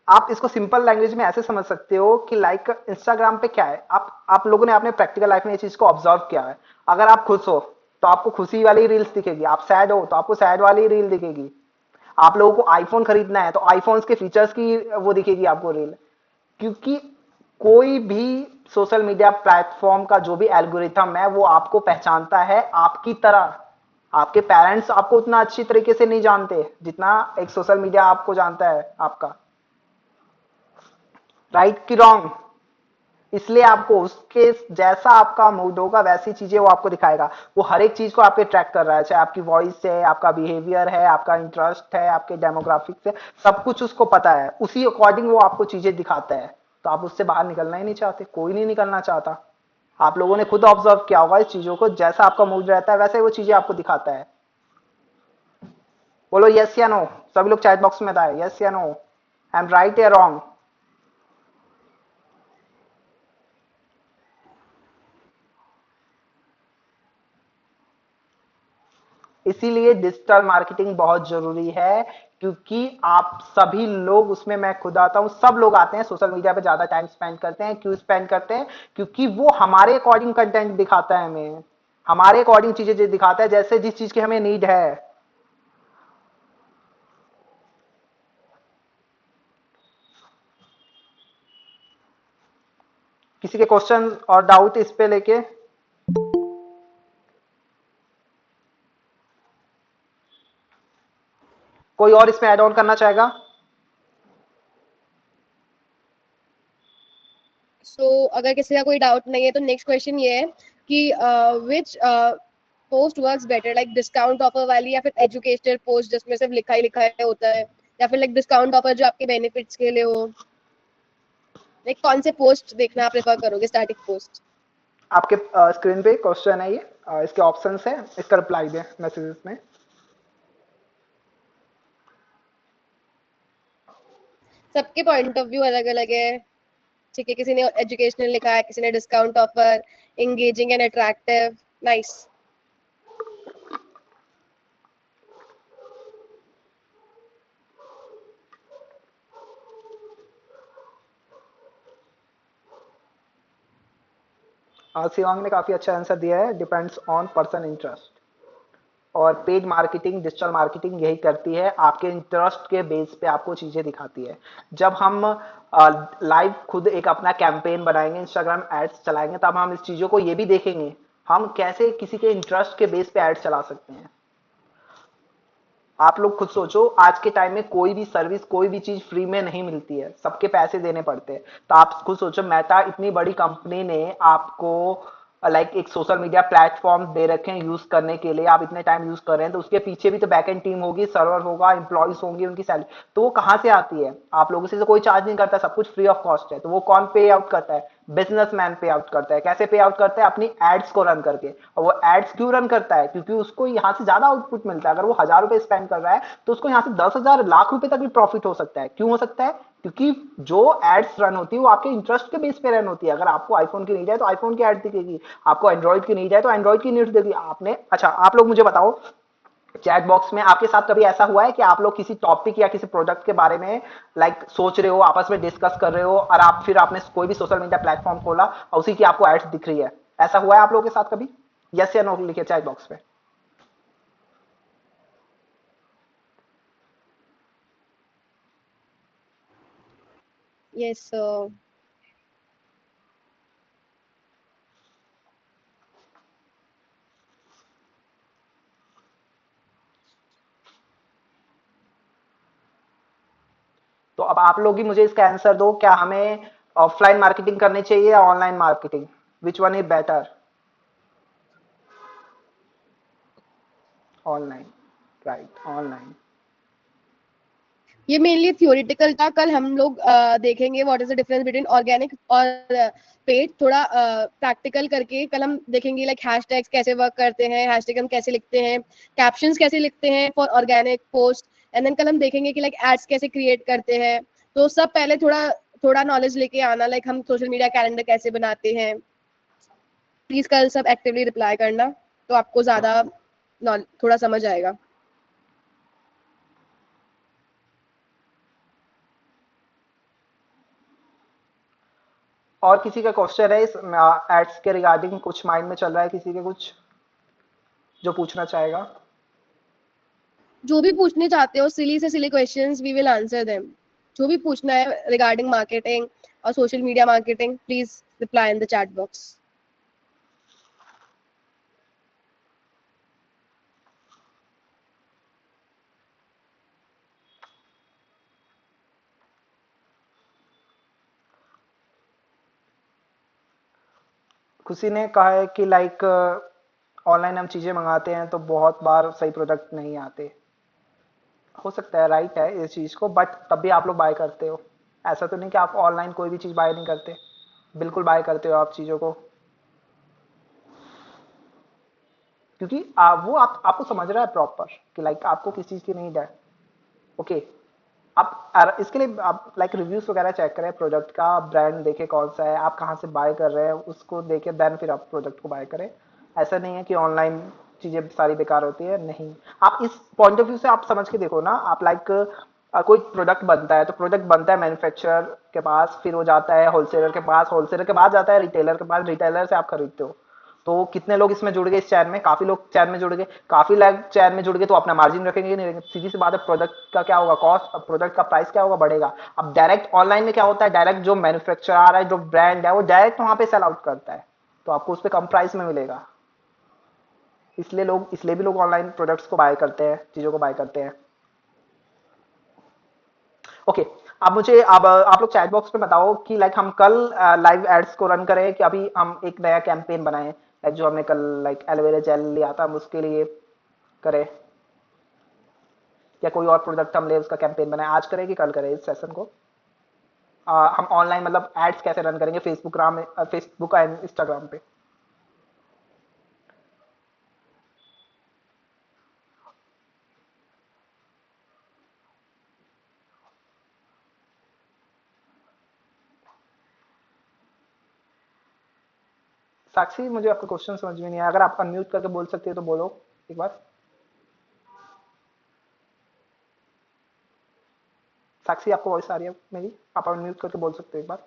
[SPEAKER 1] आप इसको सिंपल लैंग्वेज में ऐसे समझ सकते हो कि लाइक इंस्टाग्राम पे क्या है, आप लोगों ने अपने प्रैक्टिकल लाइफ में ये चीज को ऑब्जर्व किया है। अगर आप खुश हो तो आपको खुशी वाली रील्स दिखेगी, आप सैड हो तो आपको सैड वाली रील दिखेगी। आप लोगों को आईफोन खरीदना है तो आईफोन्स के फीचर्स की वो दिखेगी आपको रील, क्योंकि कोई भी सोशल मीडिया प्लेटफॉर्म का जो भी एल्गोरिथम है वो आपको पहचानता है आपकी तरह। आपके पेरेंट्स आपको उतना अच्छी तरीके से नहीं जानते जितना एक सोशल मीडिया आपको जानता है आपका। राइट कि रॉन्ग? इसलिए आपको उसके जैसा आपका मूड होगा वैसी चीजें वो आपको दिखाएगा। वो हर एक चीज को आपके ट्रैक कर रहा है, चाहे आपकी वॉइस है, आपका बिहेवियर है, आपका इंटरेस्ट है, आपके डेमोग्राफिक्स है, सब कुछ उसको पता है, उसी अकॉर्डिंग वो आपको चीजें दिखाता है। तो आप उससे बाहर निकलना ही नहीं चाहते, कोई नहीं निकलना चाहता। आप लोगों ने खुद ऑब्जर्व किया होगा इस चीजों को, जैसा आपका मूड रहता है वैसे वो चीजें आपको दिखाता है। बोलो यस या नो, सभी लोग चैट बॉक्स में बताए यस या नो, आई एम राइट या रॉन्ग। इसीलिए डिजिटल मार्केटिंग बहुत जरूरी है, क्योंकि आप सभी लोग उसमें, मैं खुद आता हूं, सब लोग आते हैं सोशल मीडिया पे ज्यादा टाइम स्पेंड करते हैं। क्यों स्पेंड करते हैं? क्योंकि वो हमारे अकॉर्डिंग कंटेंट दिखाता है, हमें हमारे अकॉर्डिंग चीजें दिखाता है, जैसे जिस चीज की हमें नीड है। किसी के क्वेश्चन और डाउट इस पे लेके? कोई और इसमें ऐड ऑन करना चाहेगा?
[SPEAKER 3] अगर किसी का कोई डाउट नहीं है तो नेक्स्ट क्वेश्चन ये है कि which post works better, like discount offer वाली या फिर एजुकेशनल पोस्ट जिसमें सिर्फ लिखा ही होता है, या फिर लाइक डिस्काउंट ऑफर जो आपके बेनिफिट्स के लिए हो? लाइक कौन से पोस्ट देखना आप प्रेफर करोगे, स्टैटिक पोस्ट?
[SPEAKER 1] आपके स्क्रीन पे क्वेश्चन है ये, इसके ऑप्शंस है, इसका रिप्लाई दें मैसेजेस में।
[SPEAKER 3] सबके पॉइंट ऑफ व्यू अलग अलग है, ठीक है, किसी ने एजुकेशनल लिखा है, किसी ने discount offer, engaging and attractive, nice.
[SPEAKER 1] Shivang ने काफी अच्छा आंसर दिया है, डिपेंड्स ऑन पर्सन इंटरेस्ट। और पेड मार्केटिंग, डिजिटल मार्केटिंग यही करती है, आपके इंटरेस्ट के बेस पे आपको चीजें दिखाती है। जब हम लाइव खुद एक अपना कैंपेन बनाएंगे, इंस्टाग्राम एड्स चलाएंगे, तब हम इस चीजों को ये भी देखेंगे हम कैसे किसी के इंटरेस्ट के बेस पे एड्स चला सकते हैं। आप लोग खुद सोचो, आज के टाइम में कोई भी सर्विस, कोई भी चीज फ्री में नहीं मिलती है, सबके पैसे देने पड़ते हैं। तो आप खुद सोचो, मेटा इतनी बड़ी कंपनी ने आपको लाइक एक सोशल मीडिया प्लेटफॉर्म दे रखे हैं यूज करने के लिए, आप इतने टाइम यूज कर रहे हैं, तो उसके पीछे भी तो बैक एंड टीम होगी, सर्वर होगा, इंप्लॉइज होंगे, उनकी सैलरी, तो वो कहां से आती है? आप लोगों से तो कोई चार्ज नहीं करता, सब कुछ फ्री ऑफ कॉस्ट है। तो वो कौन पे आउट करता है? बिजनेसमैन पे आउट करता है। कैसे पे आउट करता है? अपनी एड्स को रन करके। और वो एड्स क्यों रन करता है? क्योंकि उसको यहाँ से ज्यादा आउटपुट मिलता है। अगर वो 1,000 रुपए स्पेंड कर रहा है तो उसको यहाँ से 10,000 लाख रुपए तक भी प्रॉफिट हो सकता है। क्यों हो सकता है? क्योंकि जो एड्स रन होती है वो आपके इंटरेस्ट के बेस पे रन होती है। अगर आपको आईफोन की नीड है तो आईफोन की एड दिखेगी, आपको एंड्रॉइड की नीड है तो एंड्रॉइड की नीड देगी। आपने, अच्छा आप लोग मुझे बताओ, चैट बॉक्स में आपके साथ कभी ऐसा हुआ है कि आप लोग किसी टॉपिक या किसी प्रोडक्ट के बारे में लाइक सोच रहे हो, आपस में डिस्कस कर रहे हो, और आप फिर आपने कोई भी सोशल मीडिया प्लेटफॉर्म खोला और उसी की आपको एड्स दिख रही है? ऐसा हुआ है आप लोगों के साथ कभी? यस या नो लिखिए चैट बॉक्स पे।
[SPEAKER 3] Yes sir.
[SPEAKER 1] तो अब आप लोग ही मुझे इसका आंसर दो, क्या हमें ऑफलाइन मार्केटिंग करनी चाहिए या online marketing? Which one is better? Online, right, online.
[SPEAKER 3] ये मेनली थियोरिटिकल था, कल हम लोग देखेंगे what is the difference between organic और पेड, थोड़ा प्रैक्टिकल करके कल हम देखेंगे, लाइक हैशटैग्स कैसे वर्क करते हैं, हैशटैग हम कैसे लिखते हैं, कैप्शंस कैसे लिखते हैं for organic post, and then कल हम देखेंगे कि लाइक एड्स कैसे क्रिएट करते हैं। तो सब पहले थोड़ा थोड़ा नॉलेज लेके आना, लाइक हम सोशल मीडिया कैलेंडर कैसे बनाते हैं। प्लीज कल सब एक्टिवली रिप्लाई करना, तो आपको ज्यादा थोड़ा समझ आएगा।
[SPEAKER 1] और किसी का क्वेश्चन है इस एड्स के रिगार्डिंग? कुछ माइंड में चल रहा है किसी के, कुछ जो पूछना चाहेगा?
[SPEAKER 3] जो भी पूछने चाहते हो, सिली से silly questions, we will answer them. जो भी पूछना है रिगार्डिंग मार्केटिंग और social media marketing, please reply in the chat box.
[SPEAKER 1] Khushi ने कहा है कि लाइक ऑनलाइन हम चीजें मंगाते हैं तो बहुत बार सही प्रोडक्ट नहीं आते। हो सकता है, राइट है इस चीज को, बट तब भी आप लोग बाय करते हो। ऐसा तो नहीं कि आप ऑनलाइन कोई भी चीज बाय नहीं करते, बिल्कुल बाय करते हो आप चीजों को। क्योंकि वो आपको समझ रहा है प्रॉपर कि लाइक आपको किस चीज की नीड है। ओके, आप इसके लिए आप लाइक रिव्यूज वगैरह चेक करें प्रोडक्ट का, ब्रांड देखें कौन सा है, आप कहाँ से बाय कर रहे हैं उसको देखें, देन फिर आप प्रोडक्ट को बाय करें। ऐसा नहीं है कि ऑनलाइन चीजें सारी बेकार होती है, नहीं। आप इस पॉइंट ऑफ व्यू से आप समझ के देखो ना, आप लाइक कोई प्रोडक्ट बनता है तो प्रोडक्ट बनता है मैन्युफैक्चरर के पास, फिर वो जाता है होलसेलर के पास, होलसेलर के बाद जाता है रिटेलर के पास, रिटेलर से आप खरीदते हो। तो कितने लोग इसमें जुड़ गए इस चैन में? काफी लोग चैन में जुड़ गए, काफी लोग चैन में जुड़ गए, तो अपना मार्जिन रखेंगे नहीं रखेंगे? सीधी सी बात है, प्रोडक्ट का क्या होगा कॉस्ट, प्रोडक्ट का प्राइस क्या होगा, बढ़ेगा। अब डायरेक्ट ऑनलाइन में क्या होता है, डायरेक्ट जो मैन्युफैक्चरर है, जो ब्रांड है, वो डायरेक्ट वहां पे सेल आउट करता है, तो आपको उस पर कम प्राइस में मिलेगा। इसलिए भी लोग ऑनलाइन प्रोडक्ट्स को बाय करते हैं, चीजों को बाय करते हैं। ओके, अब मुझे, अब आप लोग चैट बॉक्स में बताओ कि लाइक हम कल लाइव एड्स को रन करें कि अभी हम एक नया कैंपेन बनाएं, लाइक जो हमने कल लाइक एलोवेरा जेल लिया था हम उसके लिए करें, या कोई और प्रोडक्ट हम ले उसका कैंपेन बनाए, आज करें कि कल करें इस सेशन को। हम ऑनलाइन मतलब एड्स कैसे रन करेंगे फेसबुक एंड इंस्टाग्राम पे। साक्षी मुझे आपका क्वेश्चन समझ में नहीं आया, अगर आप अनम्यूट करके बोल सकते हो तो बोलो एक बार। साक्षी आपको वॉइस आ रही है मेरी, आप अनम्यूट करके बोल सकते हो एक बार।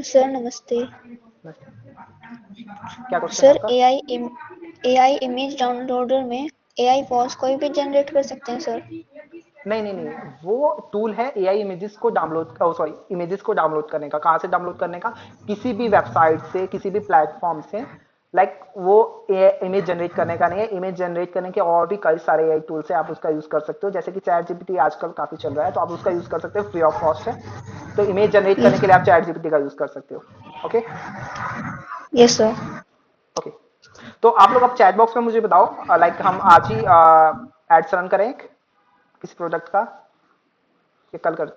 [SPEAKER 5] सर नमस्ते।
[SPEAKER 1] क्या क्वेश्चन है
[SPEAKER 5] सर
[SPEAKER 1] आपका?
[SPEAKER 5] एआई इमेज डाउनलोडर में एआई वॉइस कोई भी जनरेट कर सकते हैं सर?
[SPEAKER 1] नहीं नहीं नहीं, वो टूल है एआई इमेजेस को डाउनलोड, सॉरी इमेजेस को डाउनलोड करने का। कहाँ से डाउनलोड करने का? किसी भी वेबसाइट से, किसी भी प्लेटफॉर्म से। लाइक वो इमेज जनरेट करने का नहीं है, इमेज जनरेट करने के और भी कई सारे एआई टूल्स है, आप उसका यूज कर सकते हो। जैसे कि चैट जीपीटी आजकल काफी चल रहा है, तो आप उसका यूज कर सकते हो, फ्री ऑफ कॉस्ट है। तो इमेज जनरेट करने
[SPEAKER 5] यस
[SPEAKER 1] के लिए आप चैट जीपीटी का यूज कर सकते हो। Okay
[SPEAKER 5] yes sir.
[SPEAKER 1] ओके। तो आप लोग अब चैट बॉक्स में मुझे बताओ, लाइक हम आज ही एड्स रन करें किसी प्रोडक्ट का, या कल कर,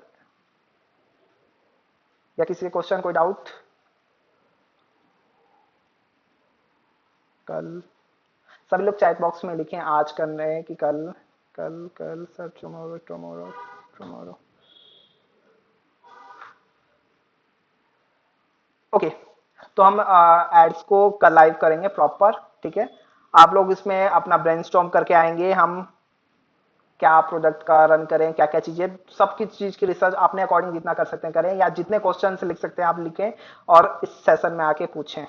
[SPEAKER 1] या किसी क्वेश्चन कोई डाउट? कल सभी लोग चैट बॉक्स में लिखें आज कर रहे हैं कि कल। कल कल sir, tomorrow tomorrow tomorrow. Okay, तो हम एड्स को कल लाइव करेंगे प्रॉपर, ठीक है। आप लोग इसमें अपना ब्रेनस्टॉर्म करके आएंगे, हम क्या प्रोडक्ट का रन करें, क्या क्या चीजें, सब की चीज की रिसर्च अपने अकॉर्डिंग जितना कर सकते हैं करें, या जितने क्वेश्चन लिख सकते हैं आप लिखें और इस सेशन में आके पूछें,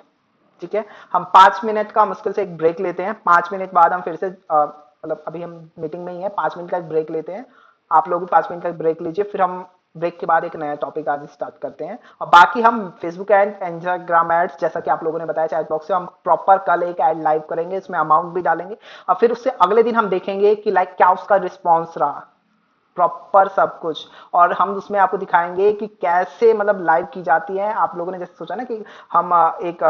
[SPEAKER 1] ठीक है। हम 5 मिनट का मुश्किल से एक ब्रेक लेते हैं, 5 मिनट बाद हम फिर से मतलब अभी हम मीटिंग में ही है, 5 मिनट का एक ब्रेक लेते हैं। आप लोग भी 5 मिनट का एक ब्रेक लीजिए, फिर हम ब्रेक के बाद एक नया टॉपिक आज स्टार्ट करते हैं। और बाकी हम फेसबुक एड, इंस्टाग्राम एड्स, जैसा कि आप लोगों ने बताया चैट बॉक्स से, हम प्रॉपर कल एक एड लाइव करेंगे, इसमें अमाउंट भी डालेंगे। और फिर उससे अगले दिन हम देखेंगे कि लाइक क्या उसका रिस्पॉन्स रहा, प्रॉपर सब कुछ। और हम उसमें आपको दिखाएंगे कि कैसे मतलब लाइव की जाती है। आप लोगों ने जैसे सोचा ना कि हम एक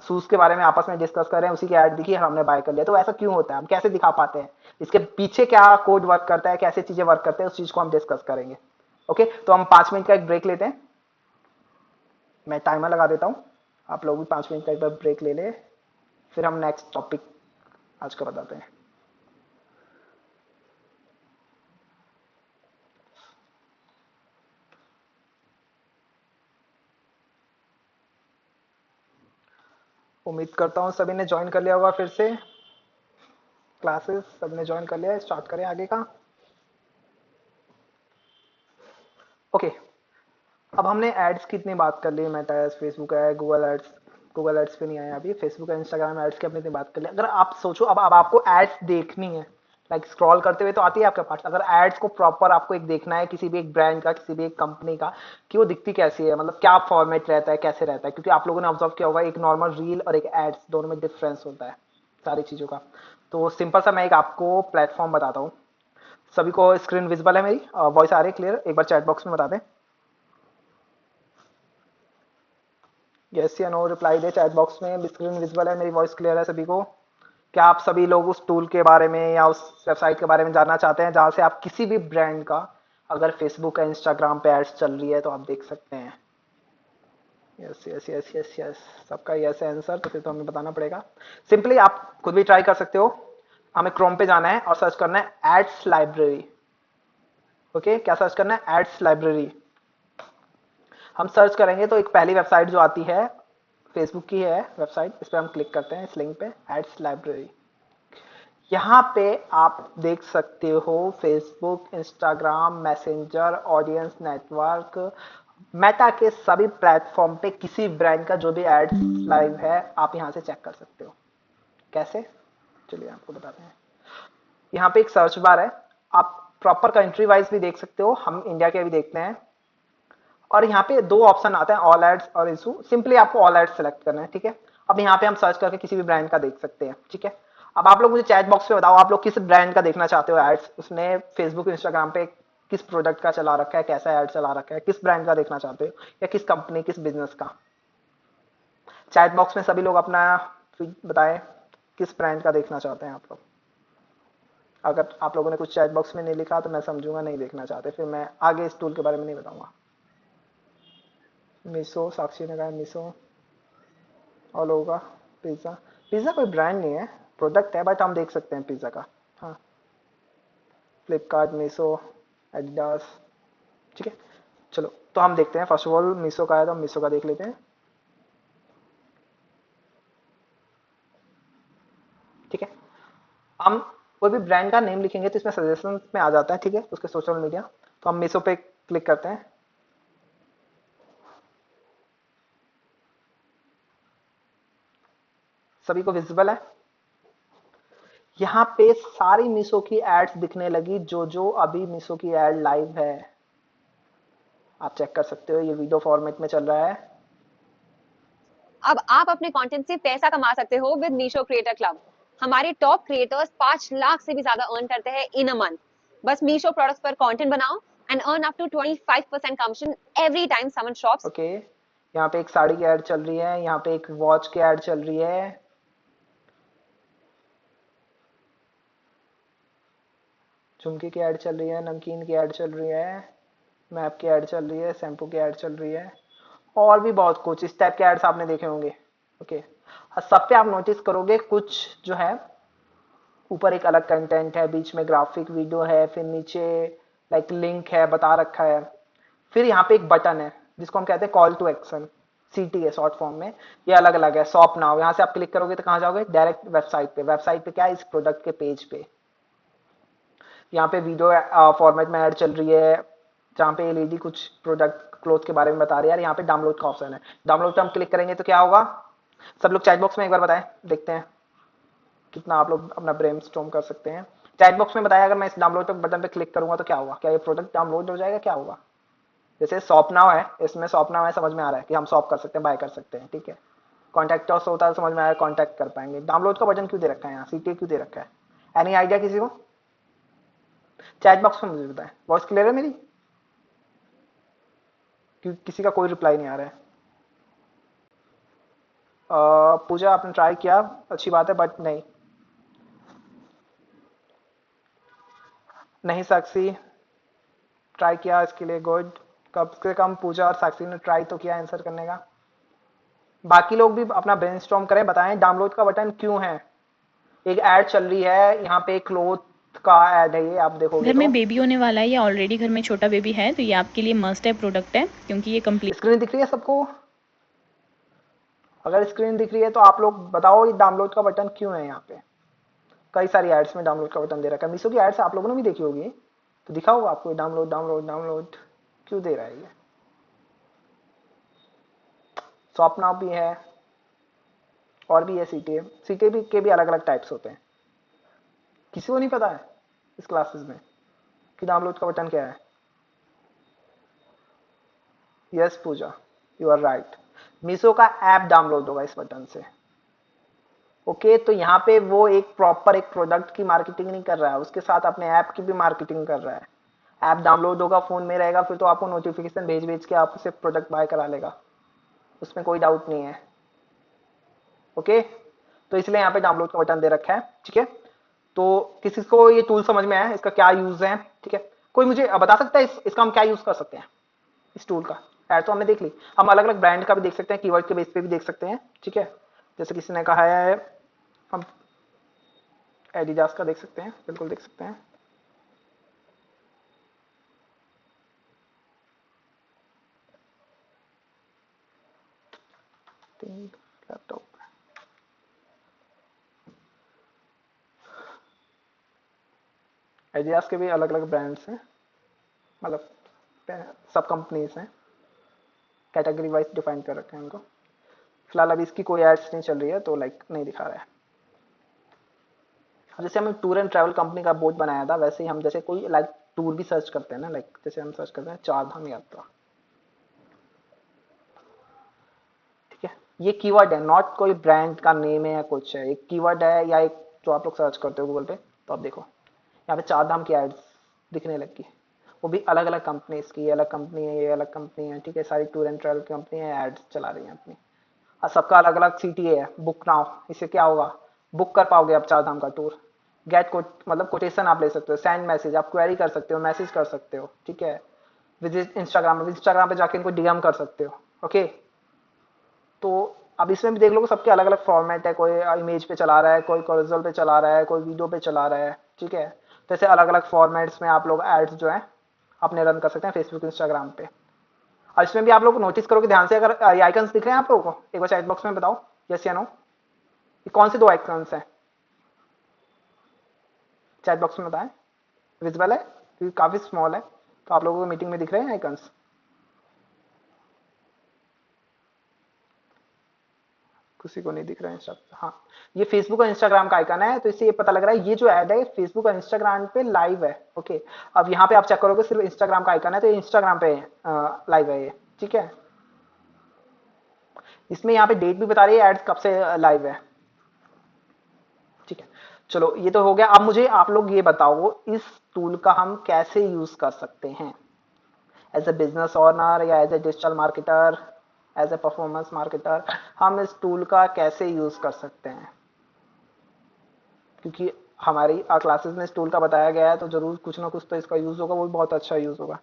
[SPEAKER 1] शूज के बारे में आपस में डिस्कस कर रहे हैं, उसी की ऐड दिखी हमने बाय कर लिया, तो ऐसा क्यों होता है, हम कैसे दिखा पाते हैं, इसके पीछे क्या कोड वर्क करता है, कैसे चीजें वर्क करते हैं, उस चीज को हम डिस्कस करेंगे। ओके, तो हम 5 मिनट का एक ब्रेक लेते हैं, मैं टाइमर लगा देता हूँ, आप लोग भी 5 मिनट का एक बार ब्रेक ले ले, फिर हम नेक्स्ट टॉपिक आज का बताते हैं। उम्मीद करता हूँ सभी ने ज्वाइन कर लिया होगा, फिर से क्लासेस सबने ज्वाइन कर लिया, स्टार्ट करें आगे का। ओके, अब हमने एड्स की इतनी बात कर ली, Meta ads, Facebook ad, Google ads पे नहीं आया अभी, फेसबुक एंड इंस्टाग्राम एड्स की अपनी इतनी बात कर ली। अगर आप सोचो अब आपको एड्स देखनी है, लाइक स्क्रॉल करते हुए तो आती है आपके पास, अगर एड्स को प्रॉपर आपको एक देखना है किसी भी एक ब्रांड का, किसी भी एक कंपनी का, कि वो दिखती कैसी है, मतलब क्या फॉर्मेट रहता है, कैसे रहता है, क्योंकि आप लोगों ने ऑब्जर्व किया होगा एक नॉर्मल रील और एक एड्स दोनों में डिफरेंस होता है सारी चीजों का। तो सिंपल सा मैं एक आपको प्लेटफॉर्म बताता हूँ। सभी को स्क्रीन विजिबल है मेरी, वॉइस आ रही है क्लियर? एक बार चैट बॉक्स में बता दें यस या नो, रिप्लाई दे चैट बॉक्स में। स्क्रीन विजिबल है मेरी, वॉइस क्लियर है सभी को? क्या आप सभी लोग उस टूल के बारे में या उस वेबसाइट के बारे में जानना चाहते हैं जहां से आप किसी भी ब्रांड का अगर फेसबुक या इंस्टाग्राम पे एड्स चल रही है तो आप देख सकते हैं? Yes yes yes yes yes, सबका यस है आंसर, तो फिर तो हमें बताना पड़ेगा। सिंपली आप खुद भी ट्राई कर सकते हो, हमें क्रोम पे जाना है और सर्च करना है एड्स लाइब्रेरी। ओके, क्या सर्च करना है? Ads library. हम सर्च करेंगे तो एक पहली वेबसाइट जो आती है फेसबुक की है वेबसाइट, इस पर हम क्लिक करते हैं इस लिंक पे, एड्स लाइब्रेरी। यहाँ पे आप देख सकते हो Facebook, Instagram, messenger, audience network, Meta के सभी प्लेटफॉर्म पे किसी ब्रांड का जो भी एड्स लाइव है आप यहाँ से चेक कर सकते हो। कैसे? चलिए आपको बताते हैं। यहाँ पे एक सर्च बार है, आप प्रॉपर कंट्री वाइज भी देख सकते हो, हम इंडिया के भी देखते हैं। और यहाँ पे दो ऑप्शन आते हैं, ऑल एड्स और इशू। सिंपली आपको ऑल एड्स सेलेक्ट करना है, ठीक है। अब यहाँ पे हम सर्च करके किसी भी ब्रांड का देख सकते हैं, ठीक है। अब आप लोग मुझे चैट बॉक्स में बताओ आप लोग किस ब्रांड का देखना चाहते हो एड्स, उसने फेसबुक इंस्टाग्राम पे किस प्रोडक्ट का चला रखा है, कैसा एड चला रखा है, किस ब्रांड का देखना चाहते हो या किस कंपनी किस बिजनेस का। चैट बॉक्स में सभी लोग अपना बताएं किस ब्रांड का देखना चाहते हैं आप लोग। अगर आप लोगों ने कुछ चैट बॉक्स में नहीं लिखा तो मैं समझूंगा नहीं देखना चाहते, फिर मैं आगे इस टूल के बारे में नहीं बताऊंगा। मीशो, साक्षी ने कहा मीशो, और लोगों का पिज्ज़ा। पिज़्ज़ा कोई ब्रांड नहीं है, प्रोडक्ट है, बट हम देख सकते हैं पिज़्ज़ा का। हाँ, फ्लिपकार्ट, मीशो, एडिडास, ठीक है। चलो तो हम देखते हैं, फर्स्ट ऑफ ऑल मीशो का है तो हम मीशो का देख लेते हैं, ठीक है। हम कोई भी ब्रांड का नेम लिखेंगे तो इसमें सजेशन में आ जाता है, ठीक है, उसके सोशल मीडिया। तो हम मीशो पे क्लिक करते हैं। सभी को विजिबल है? यहाँ पे सारी मीशो की एड्स दिखने लगी, जो अभी मीशो की एड लाइव है आप चेक कर सकते हो, ये वीडियो फॉर्मेट में चल रहा है।
[SPEAKER 6] अब आप अपने कंटेंट से पैसा कमा सकते हो विद मीशो क्रिएटर क्लब। हमारे टॉप क्रिएटर्स 5 लाख से भी ज्यादा अर्न करते हैं इन अ मंथ। बस मीशो प्रोडक्ट्स पर कंटेंट बनाओ and earn up to 25% commission every time someone shops.
[SPEAKER 1] Okay, यहाँ पे एक साड़ी की ऐड चल रही है, यहाँ पे एक वॉच की ऐड चल रही है, झुमके की ऐड चल रही है, नमकीन की ऐड चल रही है, मैप की ऐड चल रही है, शैम्पू की ऐड चल रही है, और भी बहुत कुछ इस टाइप के एड्स आपने देखे होंगे। ओके, सब पे आप नोटिस करोगे कुछ जो है, ऊपर एक अलग कंटेंट है, बीच में ग्राफिक वीडियो है, फिर नीचे लाइक लिंक है, बता रखा है, फिर यहाँ पे एक बटन है जिसको हम कहते हैं कॉल टू एक्शन, सीटी है शॉर्ट फॉर्म में। ये अलग अलग है, शॉप नाउ, यहाँ से आप क्लिक करोगे तो कहाँ जाओगे, डायरेक्ट वेबसाइट पे। वेबसाइट पे क्या है, इस प्रोडक्ट के पेज पे। यहाँ पे वीडियो फॉर्मेट में ऐड चल रही है, जहाँ पे लेडी कुछ प्रोडक्ट क्लोथ के बारे में बता रही है। यार यहाँ पे डाउनलोड का ऑप्शन है, डाउनलोड पे हम क्लिक करेंगे तो क्या होगा, सब लोग चैट बॉक्स में एक बार बताएं, देखते हैं कितना आप लोग अपना ब्रेनस्टॉर्म कर सकते हैं। चैट बॉक्स में बताया, अगर मैं इस डाउनलोड पे बटन पे क्लिक करूंगा तो क्या होगा, क्या ये प्रोडक्ट डाउनलोड हो जाएगा, क्या होगा। जैसे शॉप नाउ है, इसमें शॉप नाउ है, समझ में आ रहा है कि हम शॉप कर सकते हैं, बाय कर सकते हैं, ठीक है। कॉन्टैक्ट अस होता है, समझ में आया, कॉन्टैक्ट कर पाएंगे। डाउनलोड का बटन क्यों दे रखा है यहाँ, सीटी क्यों दे रखा है, एनी आइडिया किसी को? चैट बॉक्स में मुझे बताएं, वॉइस क्लियर है मेरी? किसी का कोई रिप्लाई नहीं आ रहा है। पूजा आपने ट्राई किया, अच्छी बात है, बट नहीं नहीं साक्षी ट्राई किया इसके लिए, गुड। कम से कम पूजा और साक्षी ने ट्राई तो किया आंसर करने का। बाकी लोग भी अपना ब्रेनस्टॉर्म करें, बताएं डाउनलोड का बटन क्यों है। एक ऐड चल रही है, यहाँ पे क्लोथ का ऐड है, ये आप देखोगे
[SPEAKER 7] घर
[SPEAKER 1] तो
[SPEAKER 7] में बेबी होने वाला है या ऑलरेडी घर में छोटा बेबी है तो ये आपके लिए मस्ट है प्रोडक्ट है, क्योंकि ये कंप्लीट।
[SPEAKER 1] स्क्रीन दिख रही है सबको? अगर स्क्रीन दिख रही है तो आप लोग बताओ ये डाउनलोड का बटन क्यों है यहाँ पे। कई सारी एड्स में डाउनलोड का बटन दे रखा है, मीशो की एड्स आप लोगों ने भी देखी होगी, तो दिखा होगा आपको डाउनलोड डाउनलोड डाउनलोड क्यों दे रहा है ये। शॉप नाउ भी है, और भी है, सीटी सीटी भी के भी अलग अलग टाइप्स होते हैं। किसी को नहीं पता है इस क्लासेस में कि डाउनलोड का बटन क्या है? Yes Pooja, you are right, Meesho का ऐप डाउनलोड होगा इस बटन से। ओके, तो यहाँ पे वो एक प्रॉपर एक प्रोडक्ट की मार्केटिंग नहीं कर रहा है, उसके साथ अपने ऐप की भी मार्केटिंग कर रहा है। ऐप डाउनलोड होगा, फोन में रहेगा, फिर तो आपको नोटिफिकेशन भेज भेज के आपसे प्रोडक्ट बाय करा लेगा, उसमें कोई डाउट नहीं है। ओके, तो इसलिए यहाँ पे डाउनलोड का बटन दे रखा है, ठीक है। तो किसी को ये टूल समझ में आया, इसका क्या यूज है, ठीक है? कोई मुझे बता सकता है इसका हम क्या यूज कर सकते हैं, इस टूल का? ऐड तो हमने देख ली, हम अलग अलग ब्रांड का भी देख सकते हैं, कीवर्ड के बेस पे भी देख सकते हैं, ठीक है। जैसे किसी ने कहा है हम एडिडास का देख सकते हैं, बिल्कुल देख सकते हैं। लैपटॉप एडिडास के भी अलग अलग ब्रांड्स हैं, मतलब सब कंपनीज हैं, कैटेगरी वाइज डिफाइन कर रखे हैं उनको। फिलहाल अभी इसकी कोई एड्स नहीं चल रही है तो लाइक नहीं दिखा रहा है। जैसे हम टूर एंड ट्रैवल कंपनी का बोर्ड बनाया था, वैसे ही हम जैसे कोई लाइक टूर भी सर्च करते हैं ना, लाइक जैसे हम सर्च करते हैं चार धाम यात्रा, ठीक है। ये कीवर्ड है, नॉट कोई ब्रांड का नेम है या कुछ है, एक कीवर्ड है या एक जो आप लोग सर्च करते हो गूगल पे, तो आप देखो यहाँ पे चार धाम की एड्स दिखने लगी, वो भी अलग अलग कंपनीज की, अलग कंपनी है, ये अलग कंपनी है, ठीक है। सारी टूर एंड ट्रैवल कंपनी है, एड्स चला रही है अपनी। सबका अलग अलग सीटीए है, बुक नाउ, इससे क्या होगा, बुक कर पाओगे आप चार धाम का टूर। गेट कोट मतलब कोटेशन आप ले सकते हो, सेंड मैसेज आप क्वेरी कर सकते हो, मैसेज कर सकते हो, ठीक है। विजिट इंस्टाग्राम पे जाके इनको डीएम कर सकते हो, ओके। तो अब इसमें भी देख लो सबके अलग अलग फॉर्मेट है, कोई इमेज पे चला रहा है, कोई कॉर्जल पे चला रहा है, कोई वीडियो पे चला रहा है, ठीक है। तो ऐसे अलग अलग फॉर्मेट्स में आप लोग एड्स जो है अपने रन कर सकते हैं फेसबुक इंस्टाग्राम पे। और इसमें भी आप लोग नोटिस करोगे ध्यान से, अगर ये आइकन्स दिख रहे हैं आप लोगों को, एक बार चैट बॉक्स में बताओ यस या नो, ये कौन से दो आइकन्स हैं, चैट बॉक्स में बताएं। विजिबल है क्योंकि काफी स्मॉल है, तो आप लोगों को मीटिंग में दिख रहे हैं आइकन्स। किसी को नहीं दिख रहा है इंस्टा, हाँ ये फेसबुक और इंस्टाग्राम का आइकन है, तो इससे ये पता लग रहा है ये जो ऐड है फेसबुक और इंस्टाग्राम पे लाइव है, ओके। अब यहाँ पे आप चेक करोगे सिर्फ इंस्टाग्राम का आइकन है, तो इंस्टाग्राम पे लाइव है ये, ठीक है। इसमें यहाँ पे डेट भी बता रही है एड्स कब से लाइव है, ठीक है। चलो ये तो हो गया। अब मुझे आप लोग ये बताओ इस टूल का हम कैसे यूज कर सकते हैं, एज ए बिजनेस ओनर या as a digital marketer, as a performance marketer, हम इस टूल का कैसे यूज कर सकते हैं। क्योंकि हमारी क्लासेस में इस टूल का बताया गया है, तो जरूर कुछ ना कुछ तो इसका यूज होगा, वो भी बहुत अच्छा यूज होगा।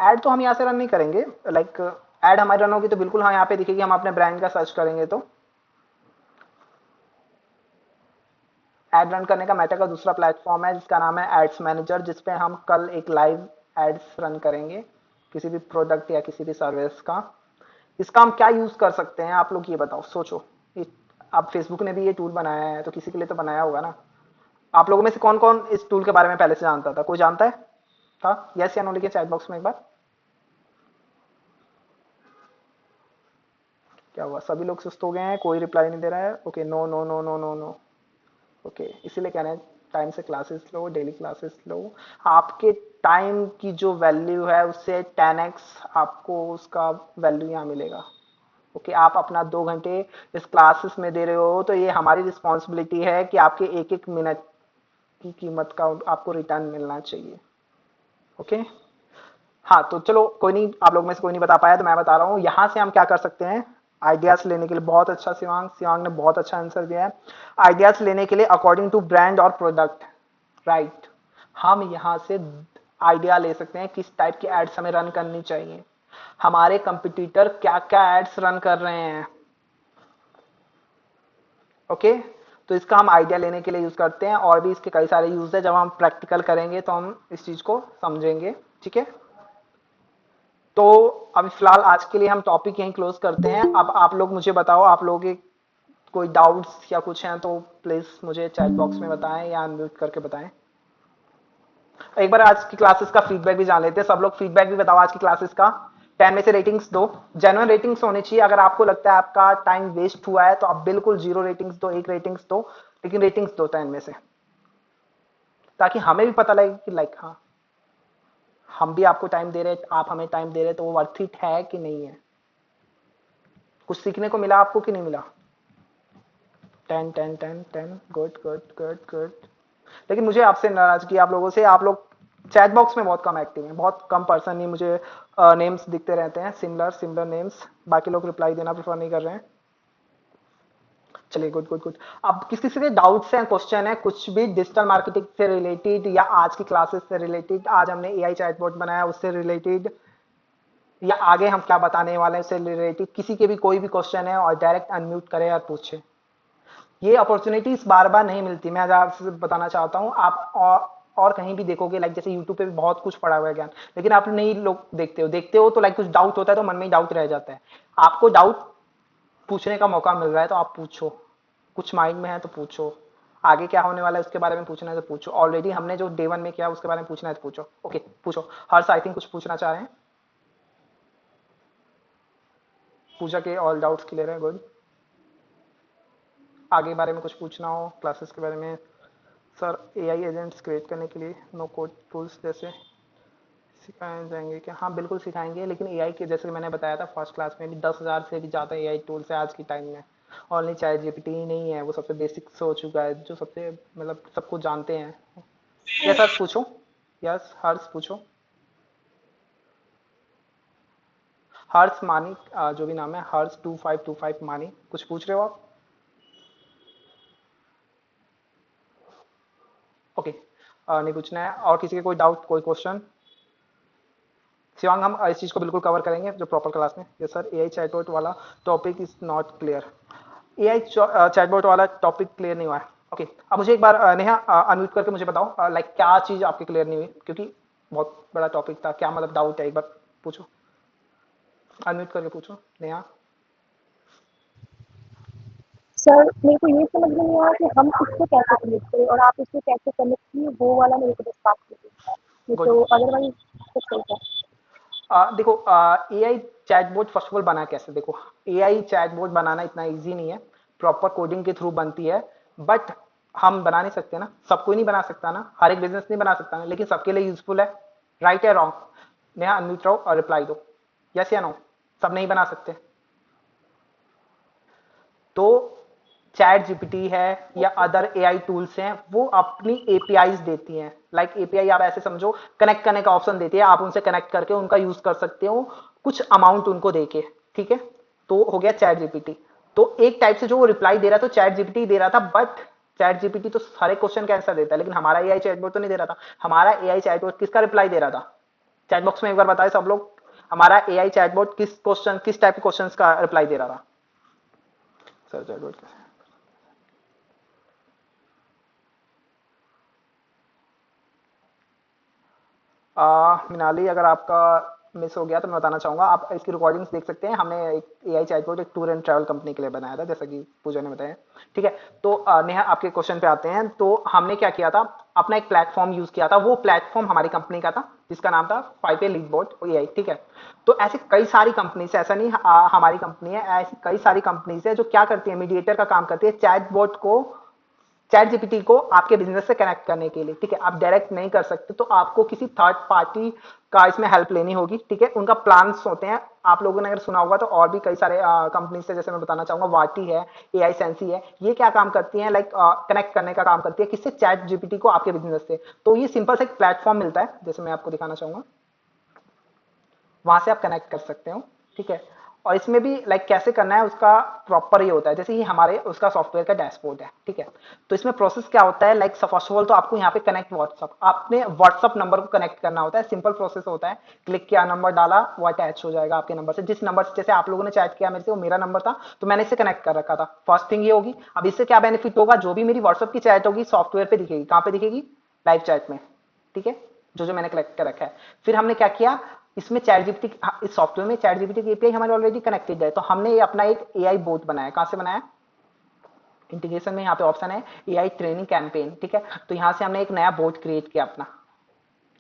[SPEAKER 1] ऐड तो हम यहाँ से रन नहीं करेंगे, लाइक ऐड हमारी रन होगी तो बिल्कुल हाँ यहाँ पे दिखेगी, हम अपने ब्रांड का सर्च करेंगे तो एड रन करने का मेटा का दूसरा प्लेटफॉर्म है जिसका नाम है एड्स मैनेजर, जिसपे हम कल एक लाइव एड्स रन करेंगे किसी भी प्रोडक्ट या किसी भी सर्विस का। इसका हम क्या यूज कर सकते हैं आप लोग ये बताओ, सोचो। अब फेसबुक ने भी ये टूल बनाया है तो किसी के लिए तो बनाया होगा ना। आप लोगों में से कौन कौन इस टूल के बारे में पहले से जानता था, कोई जानता है था, यस या नो लिखिए चैट बॉक्स में एक बार। क्या हुआ, सभी लोग सुस्त हो गए हैं, कोई रिप्लाई नहीं दे रहा है, okay. No no no no no no, okay. इसीलिए कह रहे हैं टाइम से क्लासेस लो, डेली क्लासेस लो। आपके टाइम की जो वैल्यू है उससे 10x आपको उसका वैल्यू यहाँ मिलेगा, ओके। आप अपना 2 घंटे इस क्लासेस में दे रहे हो, तो ये हमारी रिस्पॉन्सिबिलिटी है कि आपके एक एक मिनट की कीमत का आपको रिटर्न मिलना चाहिए, ओके। हाँ तो चलो कोई नहीं, आप लोग में से कोई नहीं बता पाया तो मैं बता रहा हूँ। यहाँ से हम क्या कर सकते हैं आइडियाज लेने के लिए, बहुत अच्छा शिवांग ने बहुत अच्छा आंसर दिया है। आइडियाज लेने के लिए अकॉर्डिंग टू ब्रांड और प्रोडक्ट, राइट, हम यहाँ से आइडिया ले सकते हैं किस टाइप की एड्स हमें रन करनी चाहिए, हमारे कंपटीटर क्या क्या एड्स रन कर रहे हैं, ओके। तो इसका हम आइडिया लेने के लिए यूज करते हैं, और भी इसके कई सारे यूज है, जब हम प्रैक्टिकल करेंगे तो हम इस चीज को समझेंगे, ठीक है। तो अभी फिलहाल आज के लिए हम टॉपिक यहीं क्लोज करते हैं। अब आप लोग मुझे बताओ, आप लोगों के कोई डाउट्स या कुछ हैं तो प्लीज मुझे चैट बॉक्स में बताएं या अनम्यूट करके बताएं। एक बार आज की क्लासेस का फीडबैक भी जान लेते हैं, सब लोग फीडबैक भी बताओ आज की क्लासेस का। 10 में से रेटिंग्स दो, जेन्युइन रेटिंग्स होनी चाहिए। अगर आपको लगता है आपका टाइम वेस्ट हुआ है तो आप बिल्कुल 0 रेटिंग्स दो, 1 रेटिंग्स दो, लेकिन रेटिंग्स दो 10 में से, ताकि हमें भी पता लगे कि लाइक हाँ हम भी आपको टाइम दे रहे, आप हमें टाइम दे रहे, तो वो वर्थ इट है कि नहीं है, कुछ सीखने को मिला आपको कि नहीं मिला। 10 10 10 10, गुड गुड गुड गुड। लेकिन मुझे आपसे नाराजगी आप लोगों से, आप लोग चैट बॉक्स में बहुत कम एक्टिव हैं, बहुत कम पर्सन ही मुझे नेम्स दिखते रहते हैं, सिमिलर सिमिलर नेम्स, बाकी लोग रिप्लाई देना प्रेफर नहीं कर रहे हैं। चलिए गुड गुड गुड। अब किस किसी के डाउट्स हैं, क्वेश्चन है, कुछ भी डिजिटल मार्केटिंग से रिलेटेड या आज की क्लासेस से रिलेटेड, आज हमने एआई चैटबॉट बनाया उससे रिलेटेड, या आगे हम क्या बताने वाले हैं उससे रिलेटेड, किसी के भी कोई भी क्वेश्चन है और डायरेक्ट अनम्यूट करे और पूछे। ये अपॉर्चुनिटीज बार बार नहीं मिलती, मैं आपसे बताना चाहता हूँ। आप और कहीं भी देखोगे, लाइक जैसे यूट्यूब पे भी बहुत कुछ पढ़ा हुआ है ज्ञान, लेकिन आप नहीं लोग देखते हो तो लाइक कुछ डाउट होता है तो मन में ही डाउट रह जाता है। आपको डाउट पूछने का मौका मिल रहा है तो आप पूछो, कुछ माइंड में है तो पूछो, आगे क्या होने वाला है उसके बारे में पूछना है तो पूछो, ऑलरेडी हमने जो डे 1 में किया उसके बारे में पूछना है तो पूछो, ओके पूछो। हर्ष आई थिंक कुछ पूछना चाह रहे हैं, पूजा के ऑल डाउट्स क्लियर है, गुड। आगे बारे में कुछ पूछना हो क्लासेस के बारे में, सर एआई एजेंट्स क्रिएट करने के लिए नो कोड टूल्स जैसे सिखाए जाएंगे क्या? हाँ बिल्कुल सिखाएंगे, लेकिन एआई के जैसे मैंने बताया था फर्स्ट क्लास में भी 10,000 से भी ज़्यादा एआई टूल्स है आज की टाइम में। ओनली चैट जीपीटी ही नहीं है, वो सबसे बेसिक हो चुका है, जो सबसे मतलब सबको जानते हैं। यस हर्ष पूछो, यस हर्ष पूछो। हर्ष मानी, जो भी नाम है, हर्ष 2525 मानी, कुछ पूछ रहे हो आप? ओके, नहीं पूछना है। और किसी के कोई डाउट, कोई क्वेश्चन? शिवांग, हम इस चीज को बिल्कुल कवर करेंगे जो प्रॉपर क्लास में। यस सर, एआई चैटबॉट वाला topic is not clear. AI chatbot वाला टॉपिक क्लियर नहीं हुआ है। ओके, अब मुझे एक बार नेहा अनम्यूट करके मुझे बताओ लाइक क्या चीज आपकी क्लियर नहीं हुई, क्योंकि बहुत बड़ा टॉपिक था। क्या मतलब डाउट है, एक बार पूछो, अनम्यूट करके पूछो नेहा।
[SPEAKER 8] सर मेरे को ये समझ में नहीं आया कि हम इसको कैसे कनेक्ट करें और आप इसको कैसे कनेक्ट किए, वो वाला मेरे को बस बात कीजिए। ये
[SPEAKER 1] गुड।
[SPEAKER 8] तो अदरवाइज सब सही है।
[SPEAKER 1] देखो, AI chatbot first of all बना कैसे? देखो, एआई चैटबॉट बनाना इतना इजी नहीं है, प्रॉपर कोडिंग के थ्रू बनती है। बट हम बना नहीं सकते ना, सब कोई नहीं बना सकता ना, हर एक बिजनेस नहीं बना सकता ना, लेकिन सबके लिए यूजफुल है। राइट या रॉन्ग? नेहा अनम्यूट रहो और रिप्लाई दो, यस या नो। सब नहीं बना सकते। तो चैट जीपीटी है या अदर एआई टूल्स हैं, वो अपनी एपीआईज देती हैं। लाइक एपीआई आप ऐसे समझो, कनेक्ट करने का ऑप्शन देती है, आप उनसे कनेक्ट करके उनका यूज कर सकते हो कुछ अमाउंट उनको देके, ठीक है? तो हो गया चैट जीपीटी। तो एक टाइप से जो वो रिप्लाई दे रहा था, चैट जीपीटी दे रहा था, बट चैट जीपीटी तो सारे क्वेश्चन का आंसर देता है, लेकिन हमारा एआई चैटबॉट तो नहीं दे रहा था। हमारा एआई चैटबॉट किसका रिप्लाई दे रहा था? चैट बॉक्स में एक बार बताए सब लोग, हमारा एआई चैटबॉट किस क्वेश्चन, किस टाइप के क्वेश्चन का रिप्लाई दे रहा था? सर चैटबॉट कैसे? मिनाली, अगर आपका मिस हो गया तो मैं बताना चाहूंगा, आप इसकी रिकॉर्डिंग्स देख सकते हैं। हमने एक एआई चैटबॉट एक टूर एंड ट्रैवल कंपनी के लिए बनाया था, जैसा कि पूजा ने बताया, ठीक है? तो नेहा, आपके क्वेश्चन पे आते हैं। तो हमने क्या किया था, अपना एक प्लेटफॉर्म यूज किया था। वो प्लेटफॉर्म हमारी कंपनी का था, जिसका नाम था 5A लीडबोट एआई, ठीक है? तो ऐसी कई सारी कंपनीज, ऐसा नहीं हमारी कंपनी है, ऐसी कई सारी कंपनीज है जो क्या करती है, मीडिएटर का काम करती है चैटबॉट को, चैट जीपीटी को आपके बिजनेस से कनेक्ट करने के लिए, ठीक है? आप डायरेक्ट नहीं कर सकते, तो आपको किसी थर्ड पार्टी का इसमें हेल्प लेनी होगी, ठीक है? उनका प्लान्स होते हैं, आप लोगों ने अगर सुना होगा तो, और भी कई सारे कंपनी से, जैसे मैं बताना चाहूंगा वाटी है, एआई सेंसी है, ये क्या काम करती हैं, लाइक कनेक्ट करने का काम करती है, किससे? चैट जीपीटी को आपके बिजनेस से। तो ये सिंपल से एक प्लेटफॉर्म मिलता है, जैसे मैं आपको दिखाना चाहूंगा, वहां से आप कनेक्ट कर सकते हो, ठीक है? और इसमें भी लाइक कैसे करना है उसका प्रॉपर ये होता है, जैसे ही हमारे उसका सॉफ्टवेयर का डैशबोर्ड है, ठीक है? तो इसमें प्रोसेस क्या होता है, लाइक फर्स्ट ऑफ ऑल तो आपको यहाँ पे कनेक्ट व्हाट्सअप, आपने व्हाट्सअप नंबर को कनेक्ट करना होता है। सिंपल प्रोसेस होता है, क्लिक किया, नंबर डाला, वो अटैच हो जाएगा आपके नंबर से। जिस नंबर से जैसे आप लोगों ने चैट किया मेरे से, वो मेरा नंबर था, तो मैंने इससे कनेक्ट कर रखा था। फर्स्ट थिंग ये होगी। अब इससे क्या बेनिफिट होगा, जो भी मेरी व्हाट्सअप की चैट होगी सॉफ्टवेयर पे दिखेगी। कहाँ पे दिखेगी? लाइव चैट में, ठीक है? जो मैंने कलेक्ट कर रखा है। फिर हमने क्या किया, इसमें चैट जीपीटी, इस सॉफ्टवेयर में चैट जीपीटी की एपीआई हमारी ऑलरेडी कनेक्टेड है, तो हमने अपना एक एआई बोट बनाया। कहां से बनाया? इंटीग्रेशन में यहाँ पे ऑप्शन है एआई ट्रेनिंग कैंपेन, ठीक है? तो यहाँ से हमने एक नया बोट क्रिएट किया अपना,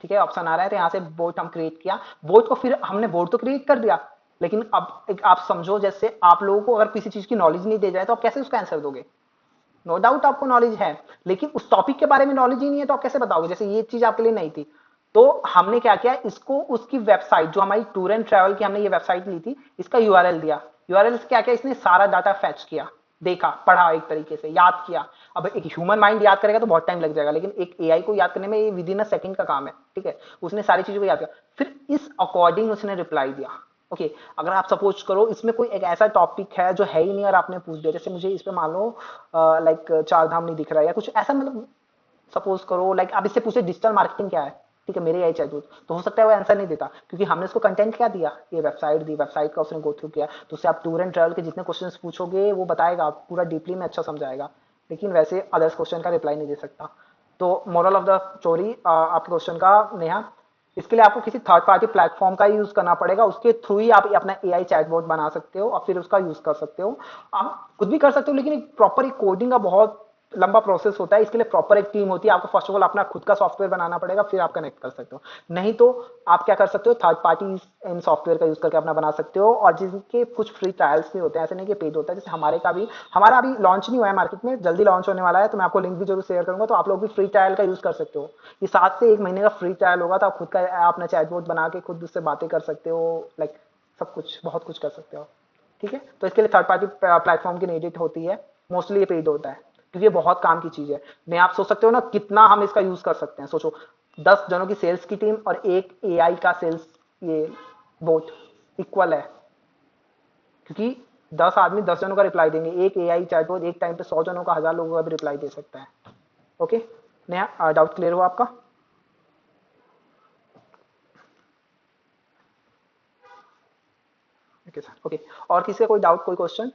[SPEAKER 1] ठीक है? ऑप्शन आ रहा है, तो यहाँ से बोट हम क्रिएट किया। बोट को फिर हमने बोट तो क्रिएट कर दिया, लेकिन अब एक आप समझो, जैसे आप लोगों को अगर किसी चीज की नॉलेज नहीं दे जाए तो आप कैसे उसका आंसर दोगे? नो डाउट आपको नॉलेज है, लेकिन उस टॉपिक के बारे में नॉलेज ही नहीं है, तो आप कैसे बताओगे? जैसे ये चीज आपके लिए नहीं थी, तो हमने क्या किया, इसको उसकी वेबसाइट, जो हमारी टूर एंड ट्रैवल की हमने ये वेबसाइट ली थी, इसका यूआरएल दिया। यूआरएल से क्या किया, इसने सारा डाटा फैच किया, देखा, पढ़ा, एक तरीके से याद किया। अब एक ह्यूमन माइंड याद करेगा तो बहुत टाइम लग जाएगा, लेकिन एक एआई को याद करने में ये विद इन अ सेकंड का काम है, ठीक है? उसने सारी चीजों को याद किया, फिर इस अकॉर्डिंग उसने रिप्लाई दिया। ओके, अगर आप सपोज करो इसमें कोई एक ऐसा टॉपिक है जो है ही नहीं और आपने पूछ दिया, जैसे मुझे इस पे मान लो लाइक चार धाम नहीं दिख रहा है या कुछ ऐसा, मतलब सपोज करो लाइक आप इससे पूछे डिजिटल मार्केटिंग क्या है, ठीक है? मेरे आई चैटबॉट, तो हो सकता है वो आंसर नहीं देता, क्योंकि हमने उसको कंटेंट क्या दिया, ये वेबसाइट दी, वेबसाइट का उसने गो थ्रू किया, तो उससे आप टूर एंड ट्रैवल के जितने क्वेश्चंस पूछोगे वो बताएगा, आप पूरा डीपली में अच्छा समझाएगा, लेकिन वैसे अदर्स क्वेश्चन का रिप्लाई नहीं दे सकता। तो मोरल ऑफ द स्टोरी आपके क्वेश्चन का नेहा, इसके लिए आपको किसी थर्ड पार्टी प्लेटफॉर्म का यूज करना पड़ेगा, उसके थ्रू ही आप अपना एआई चैटबॉट बना सकते हो और फिर उसका यूज कर सकते हो। आप खुद भी कर सकते हो, लेकिन एक प्रॉपर कोडिंग का बहुत लंबा प्रोसेस होता है, इसके लिए प्रॉपर एक टीम होती है। आपको फर्स्ट ऑफ ऑल अपना खुद का सॉफ्टवेयर बनाना पड़ेगा, फिर आप कनेक्ट कर सकते हो। नहीं तो आप क्या कर सकते हो, थर्ड पार्टी इन सॉफ्टवेयर का यूज करके अपना बना सकते हो, और जिनके कुछ फ्री ट्रायल्स भी होते हैं, ऐसे नहीं कि पेड होता है। जैसे हमारा अभी लॉन्च नहीं हुआ है मार्केट में, जल्दी लॉन्च होने वाला है, तो मैं आपको लिंक भी जरूर शेयर करूंगा, तो आप लोग भी फ्री ट्रायल का यूज कर सकते हो। ये 7 से 1 महीने का फ्री ट्रायल होगा, तो आप खुद का अपना चैटबॉट बना के खुद उससे बातें कर सकते हो, लाइक सब कुछ, बहुत कुछ कर सकते हो, ठीक है? तो इसके लिए थर्ड पार्टी प्लेटफॉर्म की नीड होती है, मोस्टली ये पेड होता है, क्योंकि ये बहुत काम की चीज है। मैं आप सोच सकते हो ना कितना हम इसका यूज कर सकते हैं। सोचो 10 जनों की सेल्स की टीम और एक एआई का सेल्स ये बोट इक्वल है, क्योंकि 10 आदमी 10 जनों का रिप्लाई देंगे, एक एआई चैटबॉट एक टाइम पे 100 जनों का 1000 लोगों का भी रिप्लाई दे सकता है। ओके, नया डाउट क्लियर हुआ आपका? ओके सर, ओके, और किसी का कोई डाउट, कोई क्वेश्चन?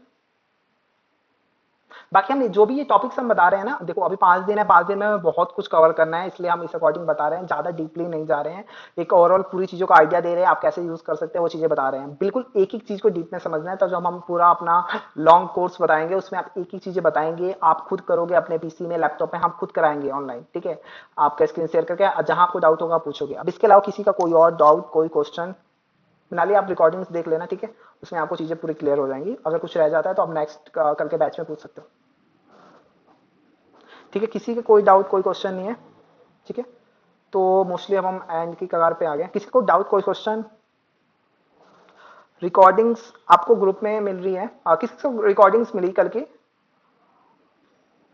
[SPEAKER 1] बाकी हम जो भी ये टॉपिक्स हम बता रहे हैं ना, देखो अभी 5 दिन है, 5 दिन में बहुत कुछ कवर करना है, इसलिए हम इस अकॉर्डिंग बता रहे हैं, ज्यादा डीपली नहीं जा रहे हैं, एक ओवरऑल पूरी चीजों का आइडिया दे रहे हैं, आप कैसे यूज कर सकते हैं वो चीजें बता रहे हैं। बिल्कुल एक एक चीज को डीप में समझना है, तो जब हम पूरा अपना लॉन्ग कोर्स बताएंगे उसमें आप एक एक चीजें बताएंगे, आप खुद करोगे अपने पीसी में, लैपटॉप में, हम खुद कराएंगे ऑनलाइन, ठीक है? आपका स्क्रीन शेयर करके जहां आपको डाउट होगा पूछोगे। अब इसके अलावा किसी का कोई और डाउट, कोई क्वेश्चन? फिलहाल आप रिकॉर्डिंग्स देख लेना, ठीक है? उसमें आपको चीजें पूरी क्लियर हो जाएंगी। अगर कुछ रह जाता है तो आप नेक्स्ट कल के बैच में पूछ सकते हो, ठीक है? किसी का कोई डाउट, कोई क्वेश्चन नहीं है, ठीक है? तो मोस्टली अब हम एंड की कगार पे आ गए। किसी को डाउट, कोई क्वेश्चन? रिकॉर्डिंग्स आपको ग्रुप में मिल रही है, किसी को रिकॉर्डिंग्स मिली कल की?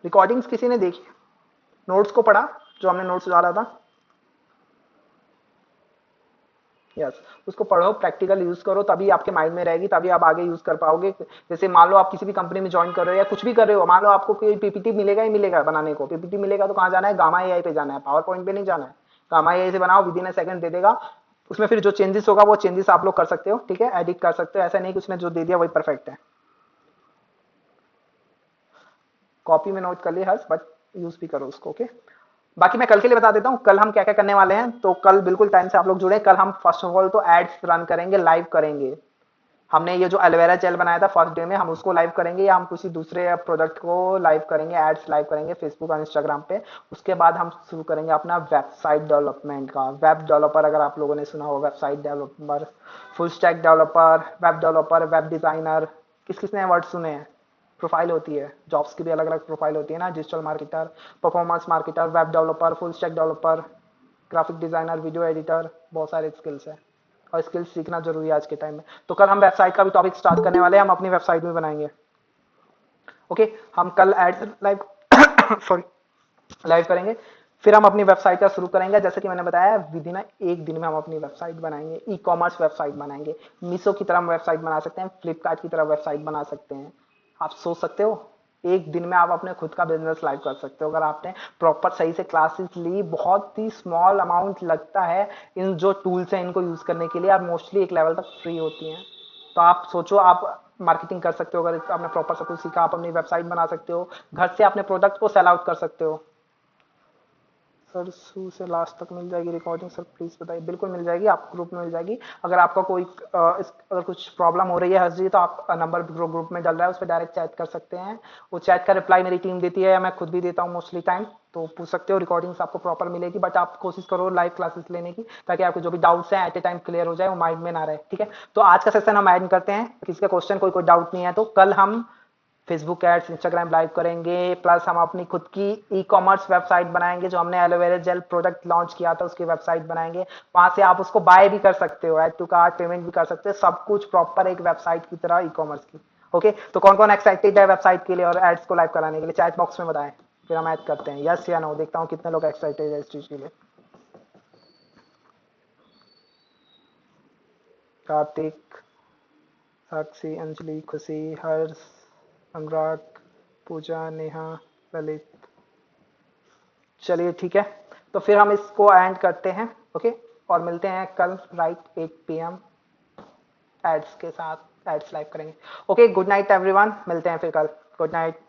[SPEAKER 1] रिकॉर्डिंग्स किसी ने देखी? नोट्स को पढ़ा जो हमने नोट्स डाला था? यस, उसको पढ़ो, प्रैक्टिकल यूज करो, तभी आपके माइंड में रहेगी, तभी आप आगे यूज कर पाओगे। जैसे मान लो आप किसी भी कंपनी में ज्वाइन कर रहे हो या कुछ भी कर रहे हो, मान लो आपको कोई पीपीटी मिलेगा ही मिलेगा बनाने को, पीपीटी मिलेगा तो कहाँ जाना है? गामा एआई पे जाना है, पावर पॉइंट पे नहीं जाना है। गामा एआई से बनाओ, विद इन अ सेकंड दे देगा। उसमें फिर जो चेंजेस होगा वो चेंजेस आप लोग कर सकते हो, ठीक है? एडिट कर सकते हो, ऐसा नहीं कि उसने जो दे दिया वही परफेक्ट है। कॉपी में नोट कर लिया हर्ष, बट यूज भी करो उसको, ओके? बाकी मैं कल के लिए बता देता हूँ कल हम क्या क्या करने वाले हैं। तो कल बिल्कुल टाइम से आप लोग जुड़े। कल हम फर्स्ट ऑफ ऑल तो एड्स रन करेंगे, लाइव करेंगे। हमने ये जो एलोवेरा जेल बनाया था फर्स्ट डे में, हम उसको लाइव करेंगे, या हम किसी दूसरे प्रोडक्ट को लाइव करेंगे, एड्स लाइव करेंगे फेसबुक और इंस्टाग्राम पे। उसके बाद हम शुरू करेंगे अपना वेबसाइट डेवलपमेंट का। वेब डेवलपर अगर आप लोगों ने सुना हो, website developer, full stack developer, web designer, किस किसने वर्ड सुने हैं? प्रोफाइल होती है, जॉब्स की भी अलग अलग प्रोफाइल होती है ना, digital marketer, performance marketer, web developer, full stack developer, graphic designer, video editor, बहुत सारे स्किल्स है और स्किल्स सीखना जरूरी है आज के टाइम में। तो कल हम वेबसाइट का भी टॉपिक स्टार्ट करने वाले हैं, हम अपनी वेबसाइट में बनाएंगे, ओके? हम कल एड्स लाइव सॉरी लाइव करेंगे, फिर हम अपनी वेबसाइट का शुरू करेंगे। जैसे कि मैंने बताया, विद इन एक दिन में हम अपनी वेबसाइट बनाएंगे, ई कॉमर्स वेबसाइट बनाएंगे। मीशो की तरह वेबसाइट बना सकते हैं, फ्लिपकार्ट की तरह वेबसाइट बना सकते हैं। आप सोच सकते हो एक दिन में आप अपने खुद का बिजनेस लाइव कर सकते हो अगर आपने प्रॉपर सही से क्लासेस ली। बहुत ही स्मॉल अमाउंट लगता है इन जो टूल्स हैं इनको यूज करने के लिए, और मोस्टली एक लेवल तक फ्री होती हैं। तो आप सोचो, आप मार्केटिंग कर सकते हो, अगर आपने प्रॉपर सब कुछ सीखा, आप अपनी वेबसाइट बना सकते हो, घर से अपने प्रोडक्ट को सेल आउट कर सकते हो। सर शुरू से लास्ट तक मिल जाएगी रिकॉर्डिंग? सर प्लीज बताइए। बिल्कुल मिल जाएगी, आपको ग्रुप में मिल जाएगी। अगर आपका कोई अगर कुछ प्रॉब्लम हो रही है हर्ष जी, तो आप नंबर ग्रुप में डल रहा है, उस पर डायरेक्ट चैट कर सकते हैं। वो चैट का रिप्लाई मेरी टीम देती है या मैं खुद भी देता हूँ मोस्टली टाइम, तो पूछ सकते हो। रिकॉर्डिंग्स आपको प्रॉपर मिलेगी, बट आप कोशिश करो लाइव क्लासेस लेने की, ताकि आपके जो भी डाउट्स हैं एट ए टाइम क्लियर हो जाए, वो माइंड में ना रहे, ठीक है? तो आज का सेशन हम एंड करते हैं। किसी का क्वेश्चन, कोई डाउट नहीं है तो कल हम फेसबुक एड्स, इंस्टाग्राम लाइव करेंगे, प्लस हम अपनी खुद की ई कॉमर्स वेबसाइट बनाएंगे। जो हमने एलोवेरा जेल प्रोडक्ट लॉन्च किया था उसकी वेबसाइट बनाएंगे, वहां से आप उसको बाय भी कर सकते हो, ऐड टू कार्ट पेमेंट भी कर सकते हो, सब कुछ प्रॉपर एक वेबसाइट की तरह ई कॉमर्स की, ओके? तो कौन कौन एक्साइटेड है वेबसाइट के लिए और एड्स को लाइव कराने के लिए? चैट बॉक्स में बताएं, फिर हम ऐड करते हैं यस या नो। देखता हूँ कितने लोग एक्साइटेड है इस चीज के लिए। कार्तिक, साक्षी, अंजलि, खुशी, हर्ष, अनुराग, पूजा, नेहा, ललित। चलिए ठीक है, तो फिर हम इसको एंड करते हैं, ओके? और मिलते हैं कल राइट 8 PM एड्स के साथ, एड्स लाइव करेंगे, ओके? गुड नाइट एवरीवन, मिलते हैं फिर कल, गुड नाइट।